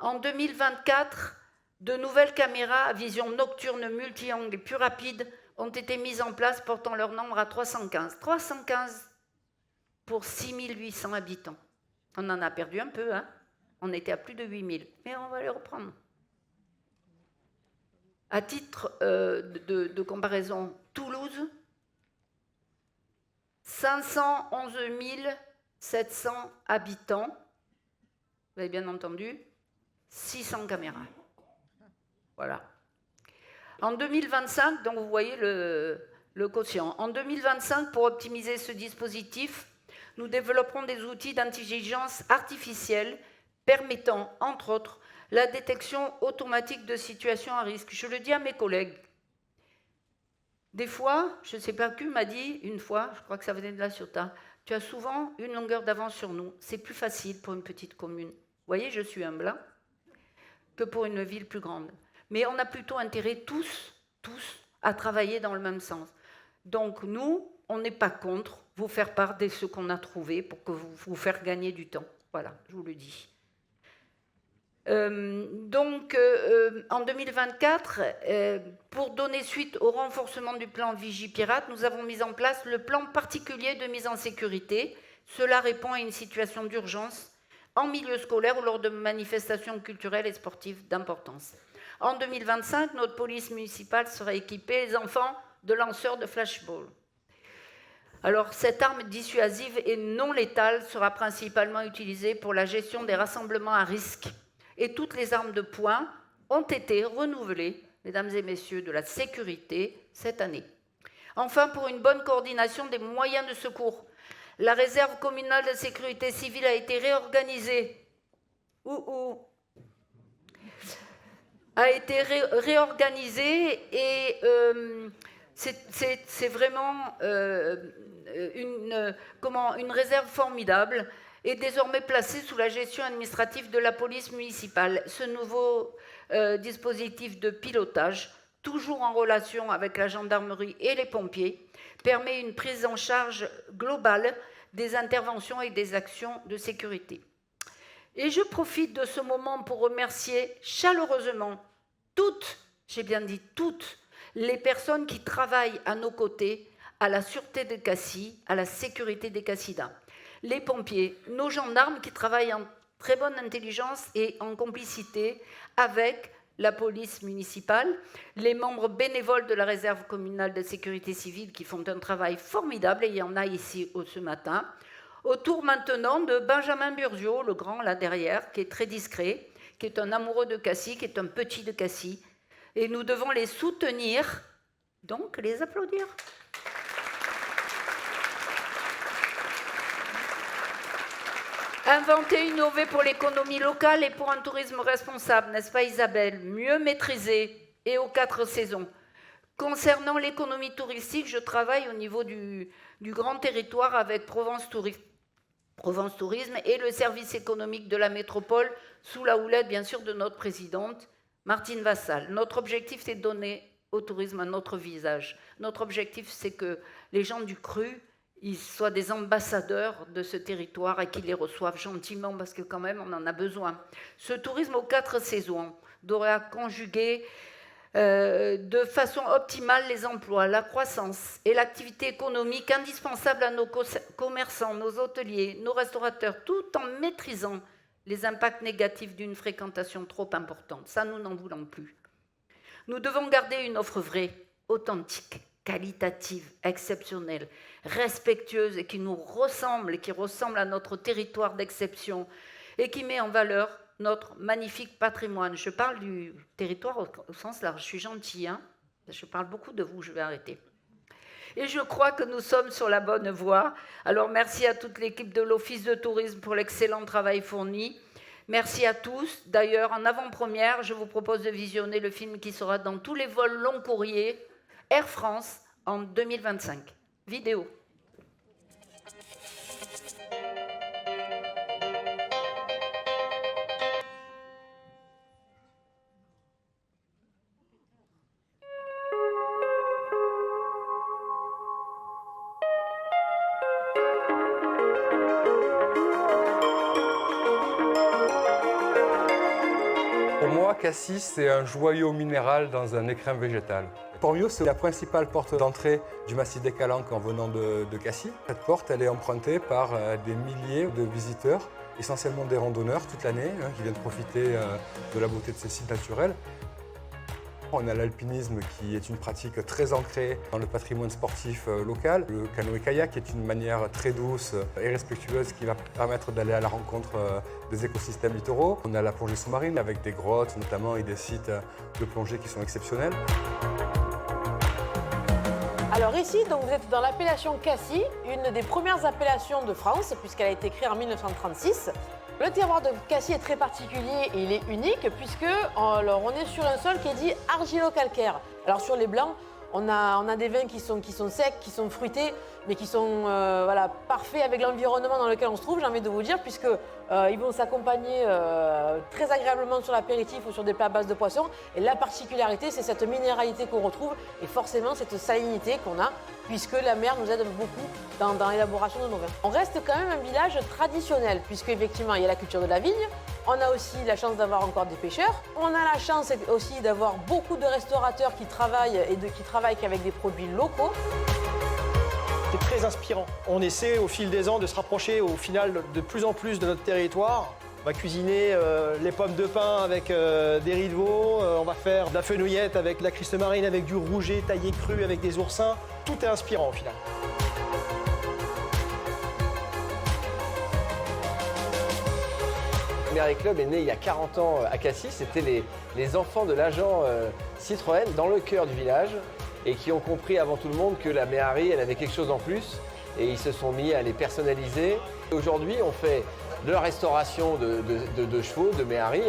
En 2024, de nouvelles caméras à vision nocturne multi-angles et plus rapides ont été mises en place, portant leur nombre à 315. 315 pour 6800 habitants. On en a perdu un peu, hein. On était à plus de 8000, mais on va les reprendre. À titre de comparaison, Toulouse, 511 700 habitants, vous avez bien entendu, 600 caméras. Voilà. En 2025, donc vous voyez le quotient. En 2025, pour optimiser ce dispositif, nous développerons des outils d'intelligence artificielle permettant, entre autres, la détection automatique de situations à risque. Je le dis à mes collègues. Des fois, je ne sais pas qui m'a dit une fois, je crois que ça venait de la Ciotat, tu as souvent une longueur d'avance sur nous. C'est plus facile pour une petite commune. Vous voyez, je suis humble, hein, que pour une ville plus grande. Mais on a plutôt intérêt tous, à travailler dans le même sens. Donc nous, on n'est pas contre vous faire part de ce qu'on a trouvé pour que vous faire gagner du temps. Voilà, je vous le dis. En 2024, pour donner suite au renforcement du plan Vigipirate, nous avons mis en place le plan particulier de mise en sécurité. Cela répond à une situation d'urgence en milieu scolaire ou lors de manifestations culturelles et sportives d'importance. En 2025, notre police municipale sera équipée, les enfants, de lanceurs de flashball. Alors, cette arme dissuasive et non létale sera principalement utilisée pour la gestion des rassemblements à risque. Et toutes les armes de poing ont été renouvelées, mesdames et messieurs, de la sécurité cette année. Enfin, pour une bonne coordination des moyens de secours, la réserve communale de sécurité civile a été réorganisée. Et c'est vraiment une réserve formidable et désormais placée sous la gestion administrative de la police municipale. Ce nouveau dispositif de pilotage, toujours en relation avec la gendarmerie et les pompiers, permet une prise en charge globale des interventions et des actions de sécurité. Et je profite de ce moment pour remercier chaleureusement toutes, j'ai bien dit toutes, les personnes qui travaillent à nos côtés, à la sûreté des Cassis, à la sécurité des Cassidas. Les pompiers, nos gendarmes qui travaillent en très bonne intelligence et en complicité avec la police municipale, les membres bénévoles de la réserve communale de sécurité civile qui font un travail formidable, et il y en a ici ce matin, autour maintenant de Benjamin Burzio, le grand là derrière, qui est très discret, qui est un amoureux de Cassis, qui est un petit de Cassis, et nous devons les soutenir, donc les applaudir. Inventer, innover pour l'économie locale et pour un tourisme responsable, n'est-ce pas Isabelle? Mieux maîtrisé et aux 4 saisons. Concernant l'économie touristique, je travaille au niveau du grand territoire avec Provence Tourisme et le service économique de la métropole sous la houlette, bien sûr, de notre présidente, Martine Vassal. Notre objectif, c'est de donner au tourisme un autre visage. Notre objectif, c'est que les gens du Cru, ils soient des ambassadeurs de ce territoire et qu'ils les reçoivent gentiment, parce que quand même, on en a besoin. Ce tourisme aux 4 saisons devra conjuguer de façon optimale les emplois, la croissance et l'activité économique indispensable à nos commerçants, nos hôteliers, nos restaurateurs, tout en maîtrisant les impacts négatifs d'une fréquentation trop importante. Ça, nous n'en voulons plus. Nous devons garder une offre vraie, authentique, qualitative, exceptionnelle, respectueuse et qui nous ressemble, et qui ressemble à notre territoire d'exception et qui met en valeur notre magnifique patrimoine. Je parle du territoire au sens large, je suis gentille, hein, je parle beaucoup de vous, je vais arrêter. Et je crois que nous sommes sur la bonne voie. Alors merci à toute l'équipe de l'Office de tourisme pour l'excellent travail fourni. Merci à tous. D'ailleurs, en avant-première, je vous propose de visionner le film qui sera dans tous les vols long courriers Air France en 2025. Vidéo. Pour moi, Cassis, c'est un joyau minéral dans un écrin végétal. Pormio, c'est la principale porte d'entrée du massif des Calanques en venant de Cassis. Cette porte, elle est empruntée par des milliers de visiteurs, essentiellement des randonneurs toute l'année, qui viennent profiter de la beauté de ces sites naturels. On a l'alpinisme qui est une pratique très ancrée dans le patrimoine sportif local. Le canoë-kayak est une manière très douce et respectueuse qui va permettre d'aller à la rencontre des écosystèmes littoraux. On a la plongée sous-marine avec des grottes notamment et des sites de plongée qui sont exceptionnels. Alors ici, donc, vous êtes dans l'appellation Cassis, une des premières appellations de France puisqu'elle a été créée en 1936. Le terroir de Cassis est très particulier et il est unique puisque alors, on est sur un sol qui est dit argilo-calcaire. Alors sur les blancs, on a des vins qui sont secs, qui sont fruités, mais qui sont voilà, parfaits avec l'environnement dans lequel on se trouve, j'ai envie de vous dire, puisque ils vont s'accompagner très agréablement sur l'apéritif ou sur des plats à base de poisson. Et la particularité, c'est cette minéralité qu'on retrouve et forcément cette salinité qu'on a, puisque la mer nous aide beaucoup dans l'élaboration de nos vins. On reste quand même un village traditionnel, puisque effectivement il y a la culture de la vigne. On a aussi la chance d'avoir encore des pêcheurs. On a la chance aussi d'avoir beaucoup de restaurateurs qui travaillent avec des produits locaux. C'est très inspirant. On essaie au fil des ans de se rapprocher au final de plus en plus de notre territoire. On va cuisiner les pommes de pin avec des riz de veau, on va faire de la fenouillette avec de la criste marine, avec du rouget taillé cru, avec des oursins. Tout est inspirant au final. Méhari Club est né il y a 40 ans à Cassis. C'était les enfants de l'agent Citroën dans le cœur du village et qui ont compris avant tout le monde que la Méhari, elle avait quelque chose en plus et ils se sont mis à les personnaliser. Aujourd'hui, on fait de la restauration de chevaux, de Méhari,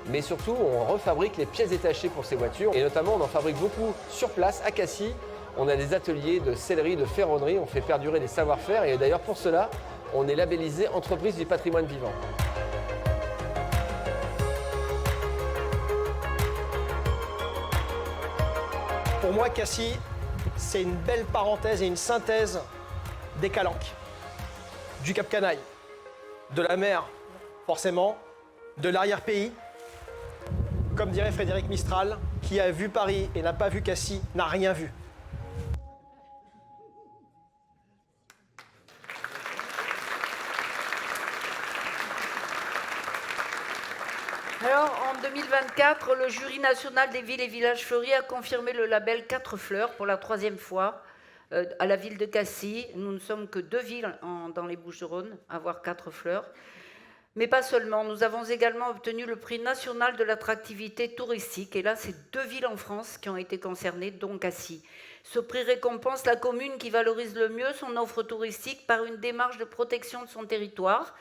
mais surtout, on refabrique les pièces détachées pour ces voitures et notamment, on en fabrique beaucoup sur place à Cassis. On a des ateliers de sellerie, de ferronnerie, on fait perdurer des savoir-faire et d'ailleurs pour cela, on est labellisé Entreprise du patrimoine vivant. Pour moi, Cassis, c'est une belle parenthèse et une synthèse des Calanques, du Cap Canaille, de la mer, forcément, de l'arrière-pays. Comme dirait Frédéric Mistral, qui a vu Paris et n'a pas vu Cassis, n'a rien vu. Alors, en 2024, le jury national des villes et villages fleuris a confirmé le label 4 fleurs pour la 3e fois à la ville de Cassis. Nous ne sommes que 2 villes dans les Bouches-du-Rhône à avoir 4 fleurs. Mais pas seulement, nous avons également obtenu le prix national de l'attractivité touristique. Et là, c'est 2 villes en France qui ont été concernées, dont Cassis. Ce prix récompense la commune qui valorise le mieux son offre touristique par une démarche de protection de son territoire,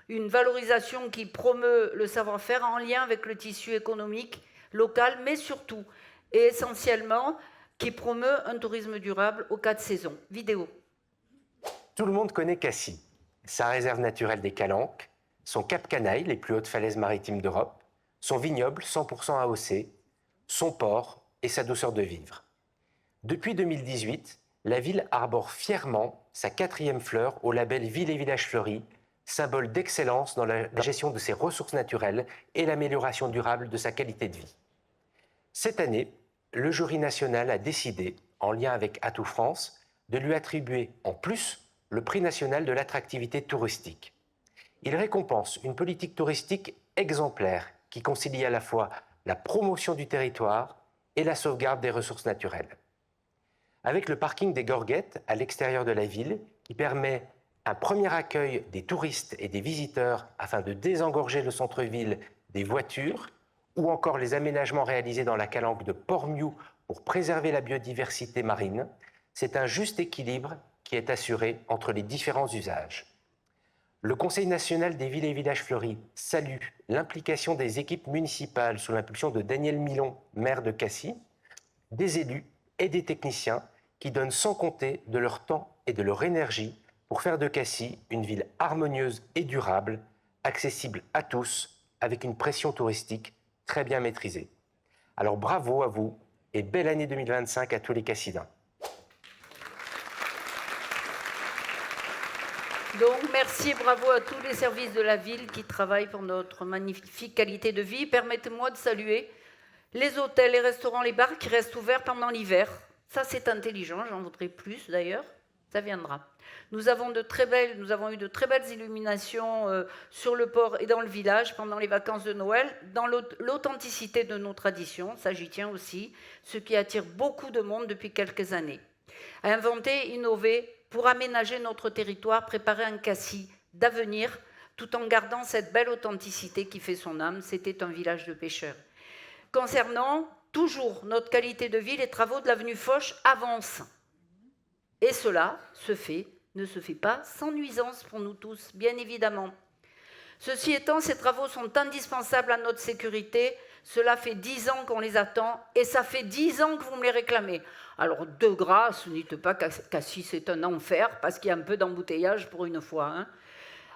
une valorisation qui promeut le savoir-faire en lien avec le tissu économique local, mais surtout et essentiellement qui promeut un tourisme durable aux 4 saisons. Vidéo. Tout le monde connaît Cassis, sa réserve naturelle des Calanques, son Cap Canaille, les plus hautes falaises maritimes d'Europe, son vignoble 100% AOC, son port, et sa douceur de vivre. Depuis 2018, la ville arbore fièrement sa 4e fleur au label Ville et Village Fleuris, symbole d'excellence dans la gestion de ses ressources naturelles et l'amélioration durable de sa qualité de vie. Cette année, le jury national a décidé, en lien avec Atout France, de lui attribuer en plus le prix national de l'attractivité touristique. Il récompense une politique touristique exemplaire qui concilie à la fois la promotion du territoire et la sauvegarde des ressources naturelles. Avec le parking des Gorguettes à l'extérieur de la ville, qui permet un premier accueil des touristes et des visiteurs afin de désengorger le centre-ville des voitures, ou encore les aménagements réalisés dans la calanque de Port-Miou pour préserver la biodiversité marine, c'est un juste équilibre qui est assuré entre les différents usages. Le Conseil national des villes et villages fleuris salue l'implication des équipes municipales sous l'impulsion de Daniel Milon, maire de Cassis, des élus et des techniciens qui donnent sans compter de leur temps et de leur énergie pour faire de Cassis une ville harmonieuse et durable, accessible à tous, avec une pression touristique très bien maîtrisée. Alors bravo à vous et belle année 2025 à tous les Cassidens. Donc merci et bravo à tous les services de la ville qui travaillent pour notre magnifique qualité de vie. Permettez-moi de saluer les hôtels, les restaurants, les bars qui restent ouverts pendant l'hiver. Ça, c'est intelligent, j'en voudrais plus d'ailleurs, ça viendra. Nous avons eu de très belles illuminations sur le port et dans le village pendant les vacances de Noël, dans l'authenticité de nos traditions, ça j'y tiens aussi, ce qui attire beaucoup de monde depuis quelques années. À inventer, innover, pour aménager notre territoire, préparer un Cassis d'avenir, tout en gardant cette belle authenticité qui fait son âme, c'était un village de pêcheurs. Concernant toujours notre qualité de vie, les travaux de l'avenue Foch avancent. Et cela ne se fait pas sans nuisance pour nous tous, bien évidemment. Ceci étant, ces travaux sont indispensables à notre sécurité. Cela fait 10 ans qu'on les attend et ça fait 10 ans que vous me les réclamez. Alors, de grâce, ne dites pas Cassis c'est un enfer parce qu'il y a un peu d'embouteillage pour une fois. Hein.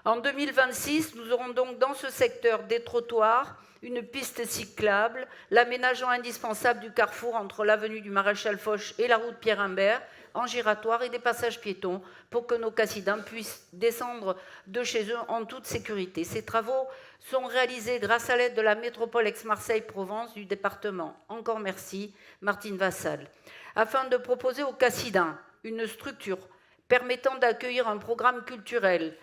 En 2026, nous aurons donc dans ce secteur des trottoirs, une piste cyclable, l'aménagement indispensable du carrefour entre l'avenue du Maréchal Foch et la route Pierre-Imbert, en giratoire et des passages piétons pour que nos Cassidens puissent descendre de chez eux en toute sécurité. Ces travaux sont réalisés grâce à l'aide de la métropole Aix-Marseille-Provence du département. Encore merci, Martine Vassal. Afin de proposer aux Cassidens une structure permettant d'accueillir un programme culturel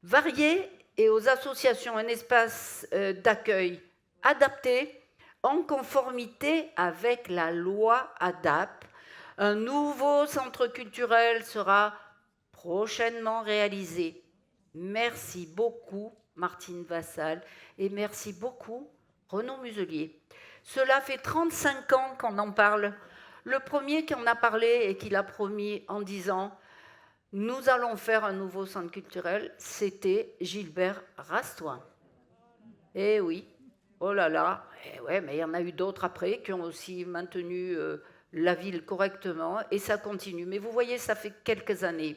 varié et aux associations un espace d'accueil adapté en conformité avec la loi ADAP. Un nouveau centre culturel sera prochainement réalisé. Merci beaucoup, Martine Vassal, et merci beaucoup, Renaud Muselier. Cela fait 35 ans qu'on en parle. Le premier qui en a parlé et qui l'a promis en disant « Nous allons faire un nouveau centre culturel », c'était Gilbert Rastoin. Eh oui, oh là là, eh ouais, mais il y en a eu d'autres après qui ont aussi maintenu la ville correctement et ça continue. Mais vous voyez, ça fait quelques années.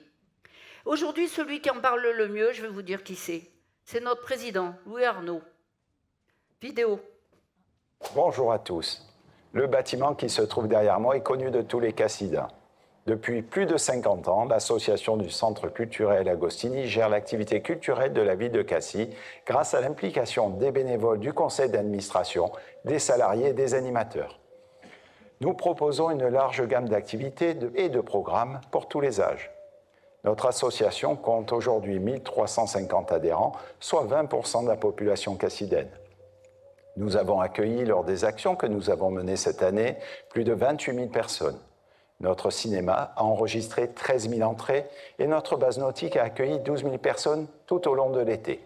Aujourd'hui, celui qui en parle le mieux, je vais vous dire qui c'est. C'est notre président, Louis Arnaud. Vidéo. Bonjour à tous. Le bâtiment qui se trouve derrière moi est connu de tous les Cassidens. Depuis plus de 50 ans, l'association du Centre culturel Agostini gère l'activité culturelle de la ville de Cassis grâce à l'implication des bénévoles du conseil d'administration, des salariés et des animateurs. Nous proposons une large gamme d'activités et de programmes pour tous les âges. Notre association compte aujourd'hui 1350 adhérents, soit 20% de la population cassidaine. Nous avons accueilli, lors des actions que nous avons menées cette année, plus de 28 000 personnes. Notre cinéma a enregistré 13 000 entrées et notre base nautique a accueilli 12 000 personnes tout au long de l'été.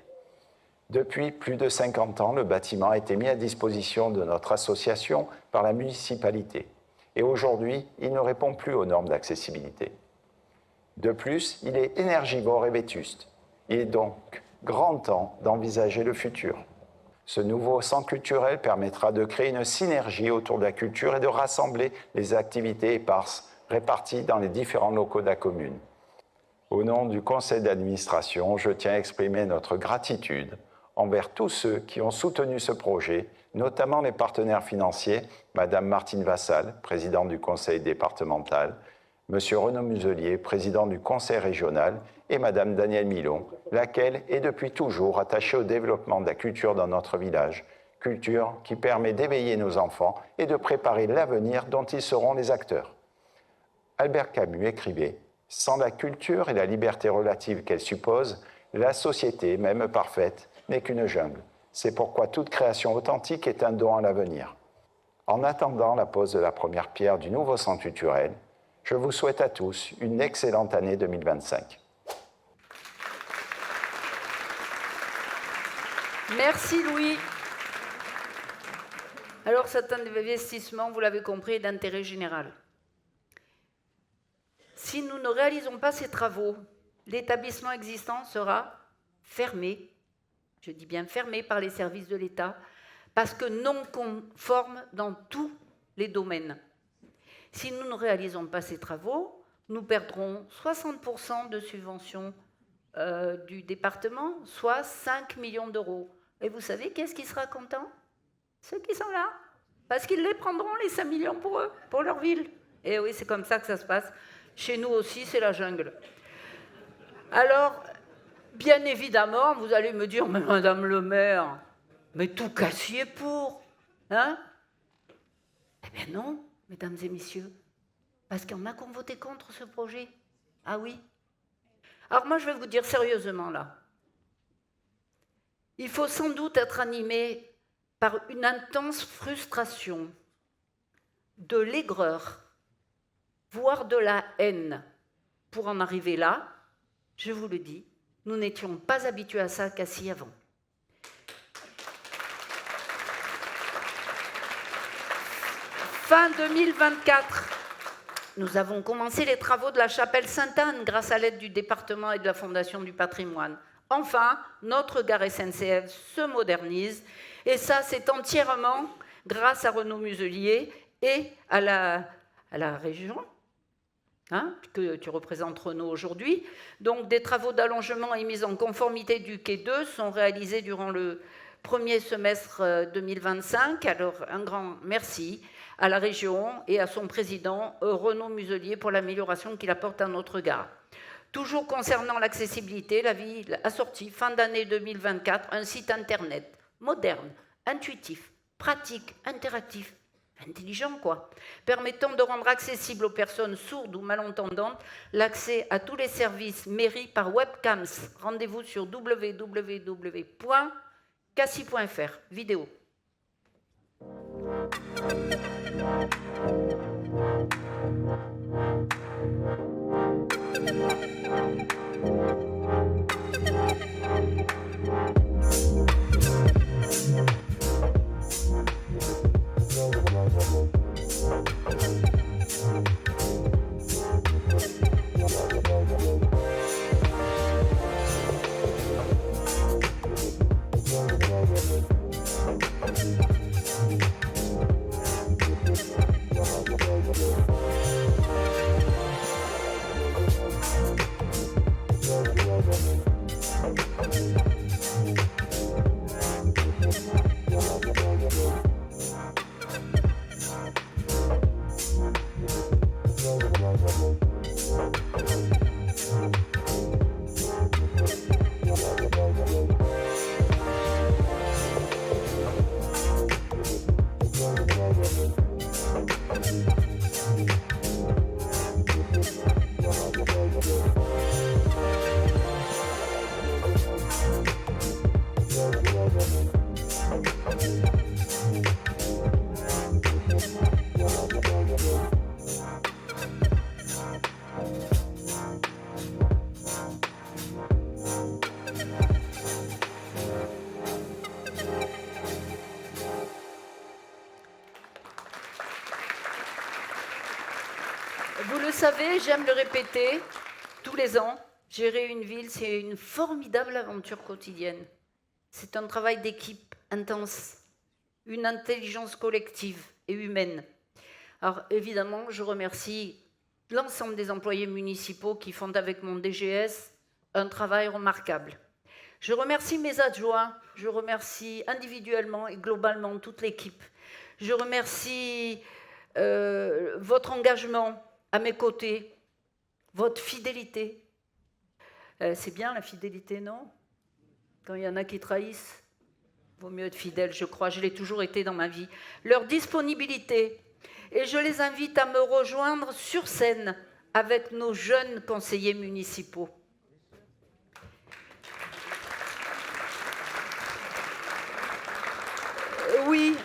Depuis plus de 50 ans, le bâtiment a été mis à disposition de notre association par la municipalité. Et aujourd'hui, il ne répond plus aux normes d'accessibilité. De plus, il est énergivore et vétuste. Il est donc grand temps d'envisager le futur. Ce nouveau centre culturel permettra de créer une synergie autour de la culture et de rassembler les activités éparses réparties dans les différents locaux de la commune. Au nom du conseil d'administration, je tiens à exprimer notre gratitude envers tous ceux qui ont soutenu ce projet, notamment les partenaires financiers, Madame Martine Vassal, présidente du conseil départemental, Monsieur Renaud Muselier, président du conseil régional, et Madame Danielle Milon, laquelle est depuis toujours attachée au développement de la culture dans notre village, culture qui permet d'éveiller nos enfants et de préparer l'avenir dont ils seront les acteurs. Albert Camus écrivait « Sans la culture et la liberté relative qu'elle suppose, la société, même parfaite, n'est qu'une jungle. C'est pourquoi toute création authentique est un don à l'avenir. » En attendant la pose de la première pierre du nouveau centre culturel, je vous souhaite à tous une excellente année 2025. Merci Louis. Alors cet investissement, vous l'avez compris, est d'intérêt général. Si nous ne réalisons pas ces travaux, l'établissement existant sera fermé, je dis bien fermé par les services de l'État, parce que non conforme dans tous les domaines. Si nous ne réalisons pas ces travaux, nous perdrons 60% de subventions du département, soit 5 millions d'euros. Et vous savez qu'est-ce qui sera content? Ceux qui sont là. Parce qu'ils les prendront, les 5 millions pour eux, pour leur ville. Et oui, c'est comme ça que ça se passe. Chez nous aussi, c'est la jungle. Alors, bien évidemment, vous allez me dire, mais Madame le maire, mais tout Cassis est pour. Hein? Eh bien non, mesdames et messieurs, parce qu'il y en a qui ont voté contre ce projet. Ah oui. Alors moi, je vais vous dire sérieusement, là, il faut sans doute être animé par une intense frustration, de l'aigreur, voire de la haine. Pour en arriver là, je vous le dis, nous n'étions pas habitués à ça à Cassis avant. Fin 2024, nous avons commencé les travaux de la chapelle Sainte-Anne grâce à l'aide du département et de la Fondation du patrimoine. Enfin, notre gare SNCF se modernise et ça, c'est entièrement grâce à Renaud Muselier et à la région, hein, que tu représentes Renaud aujourd'hui. Donc, des travaux d'allongement et mise en conformité du quai 2 sont réalisés durant le premier semestre 2025. Alors, un grand merci à la région et à son président, Renaud Muselier, pour l'amélioration qu'il apporte à notre gare. Toujours concernant l'accessibilité, la ville a sorti, fin d'année 2024, un site internet moderne, intuitif, pratique, interactif, intelligent quoi, permettant de rendre accessible aux personnes sourdes ou malentendantes l'accès à tous les services mairie par webcams. Rendez-vous sur www.cassis.fr. Vidéo. Vous le savez, j'aime le répéter, tous les ans, gérer une ville, c'est une formidable aventure quotidienne. C'est un travail d'équipe intense, une intelligence collective et humaine. Alors évidemment, je remercie l'ensemble des employés municipaux qui font avec mon DGS un travail remarquable. Je remercie mes adjoints, je remercie individuellement et globalement toute l'équipe. Je remercie votre engagement à mes côtés, votre fidélité. C'est bien la fidélité, non? Quand il y en a qui trahissent, il vaut mieux être fidèle, je crois, je l'ai toujours été dans ma vie. Leur disponibilité, et je les invite à me rejoindre sur scène avec nos jeunes conseillers municipaux. Oui,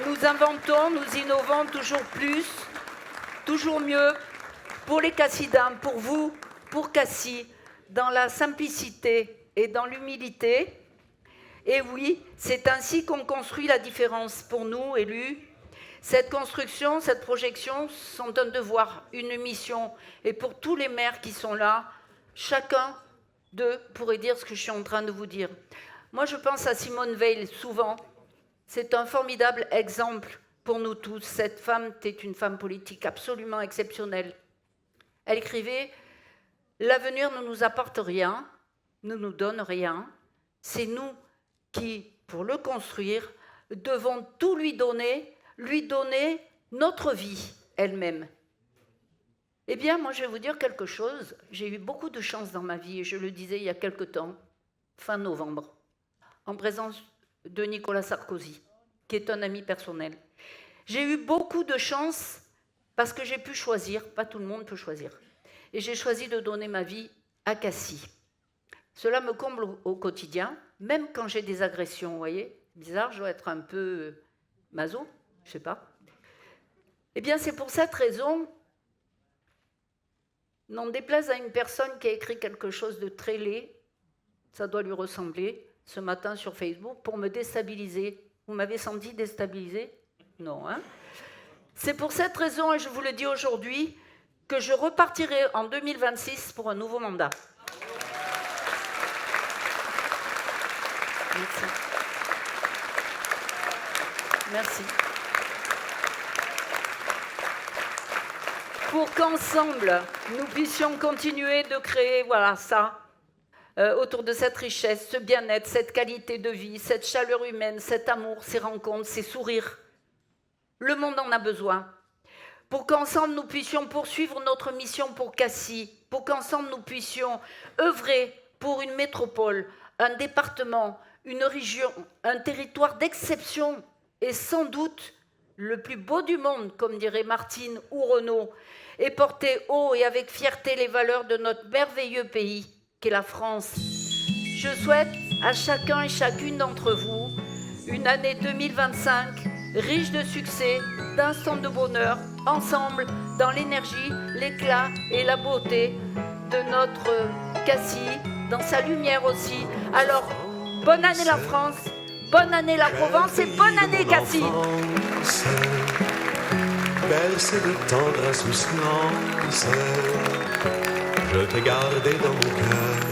nous inventons, nous innovons toujours plus, toujours mieux, pour les Cassidens, pour vous, pour Cassis, dans la simplicité et dans l'humilité. Et oui, c'est ainsi qu'on construit la différence pour nous, élus. Cette construction, cette projection sont un devoir, une mission. Et pour tous les maires qui sont là, chacun d'eux pourrait dire ce que je suis en train de vous dire. Moi, je pense à Simone Veil souvent. C'est un formidable exemple pour nous tous. Cette femme était une femme politique absolument exceptionnelle. Elle écrivait « L'avenir ne nous apporte rien, ne nous donne rien. C'est nous qui, pour le construire, devons tout lui donner notre vie elle-même. » Eh bien, moi, je vais vous dire quelque chose. J'ai eu beaucoup de chance dans ma vie, et je le disais il y a quelque temps, fin novembre, en présence de Nicolas Sarkozy, qui est un ami personnel. J'ai eu beaucoup de chance parce que j'ai pu choisir, pas tout le monde peut choisir, et j'ai choisi de donner ma vie à Cassis. Cela me comble au quotidien, même quand j'ai des agressions, vous voyez. Bizarre, je dois être un peu maso, je sais pas. Eh bien, c'est pour cette raison, n'en déplaise à une personne qui a écrit quelque chose de très laid, ça doit lui ressembler, ce matin sur Facebook, pour me déstabiliser. Vous m'avez senti déstabilisé? Non, hein? C'est pour cette raison, et je vous le dis aujourd'hui, que je repartirai en 2026 pour un nouveau mandat. Merci. Merci. Pour qu'ensemble, nous puissions continuer de créer, voilà, ça, autour de cette richesse, ce bien-être, cette qualité de vie, cette chaleur humaine, cet amour, ces rencontres, ces sourires. Le monde en a besoin. Pour qu'ensemble, nous puissions poursuivre notre mission pour Cassis, pour qu'ensemble, nous puissions œuvrer pour une métropole, un département, une région, un territoire d'exception, et sans doute le plus beau du monde, comme dirait Martine ou Renaud, et porter haut et avec fierté les valeurs de notre merveilleux pays, qu'est la France. Je souhaite à chacun et chacune d'entre vous une année 2025 riche de succès, d'instants de bonheur, ensemble dans l'énergie, l'éclat et la beauté de notre Cassis, dans sa lumière aussi. Alors, bonne année la France, bonne année la Provence et bonne année Cassis. Bercé de tendresse douce, je t'ai gardé dans mon cœur.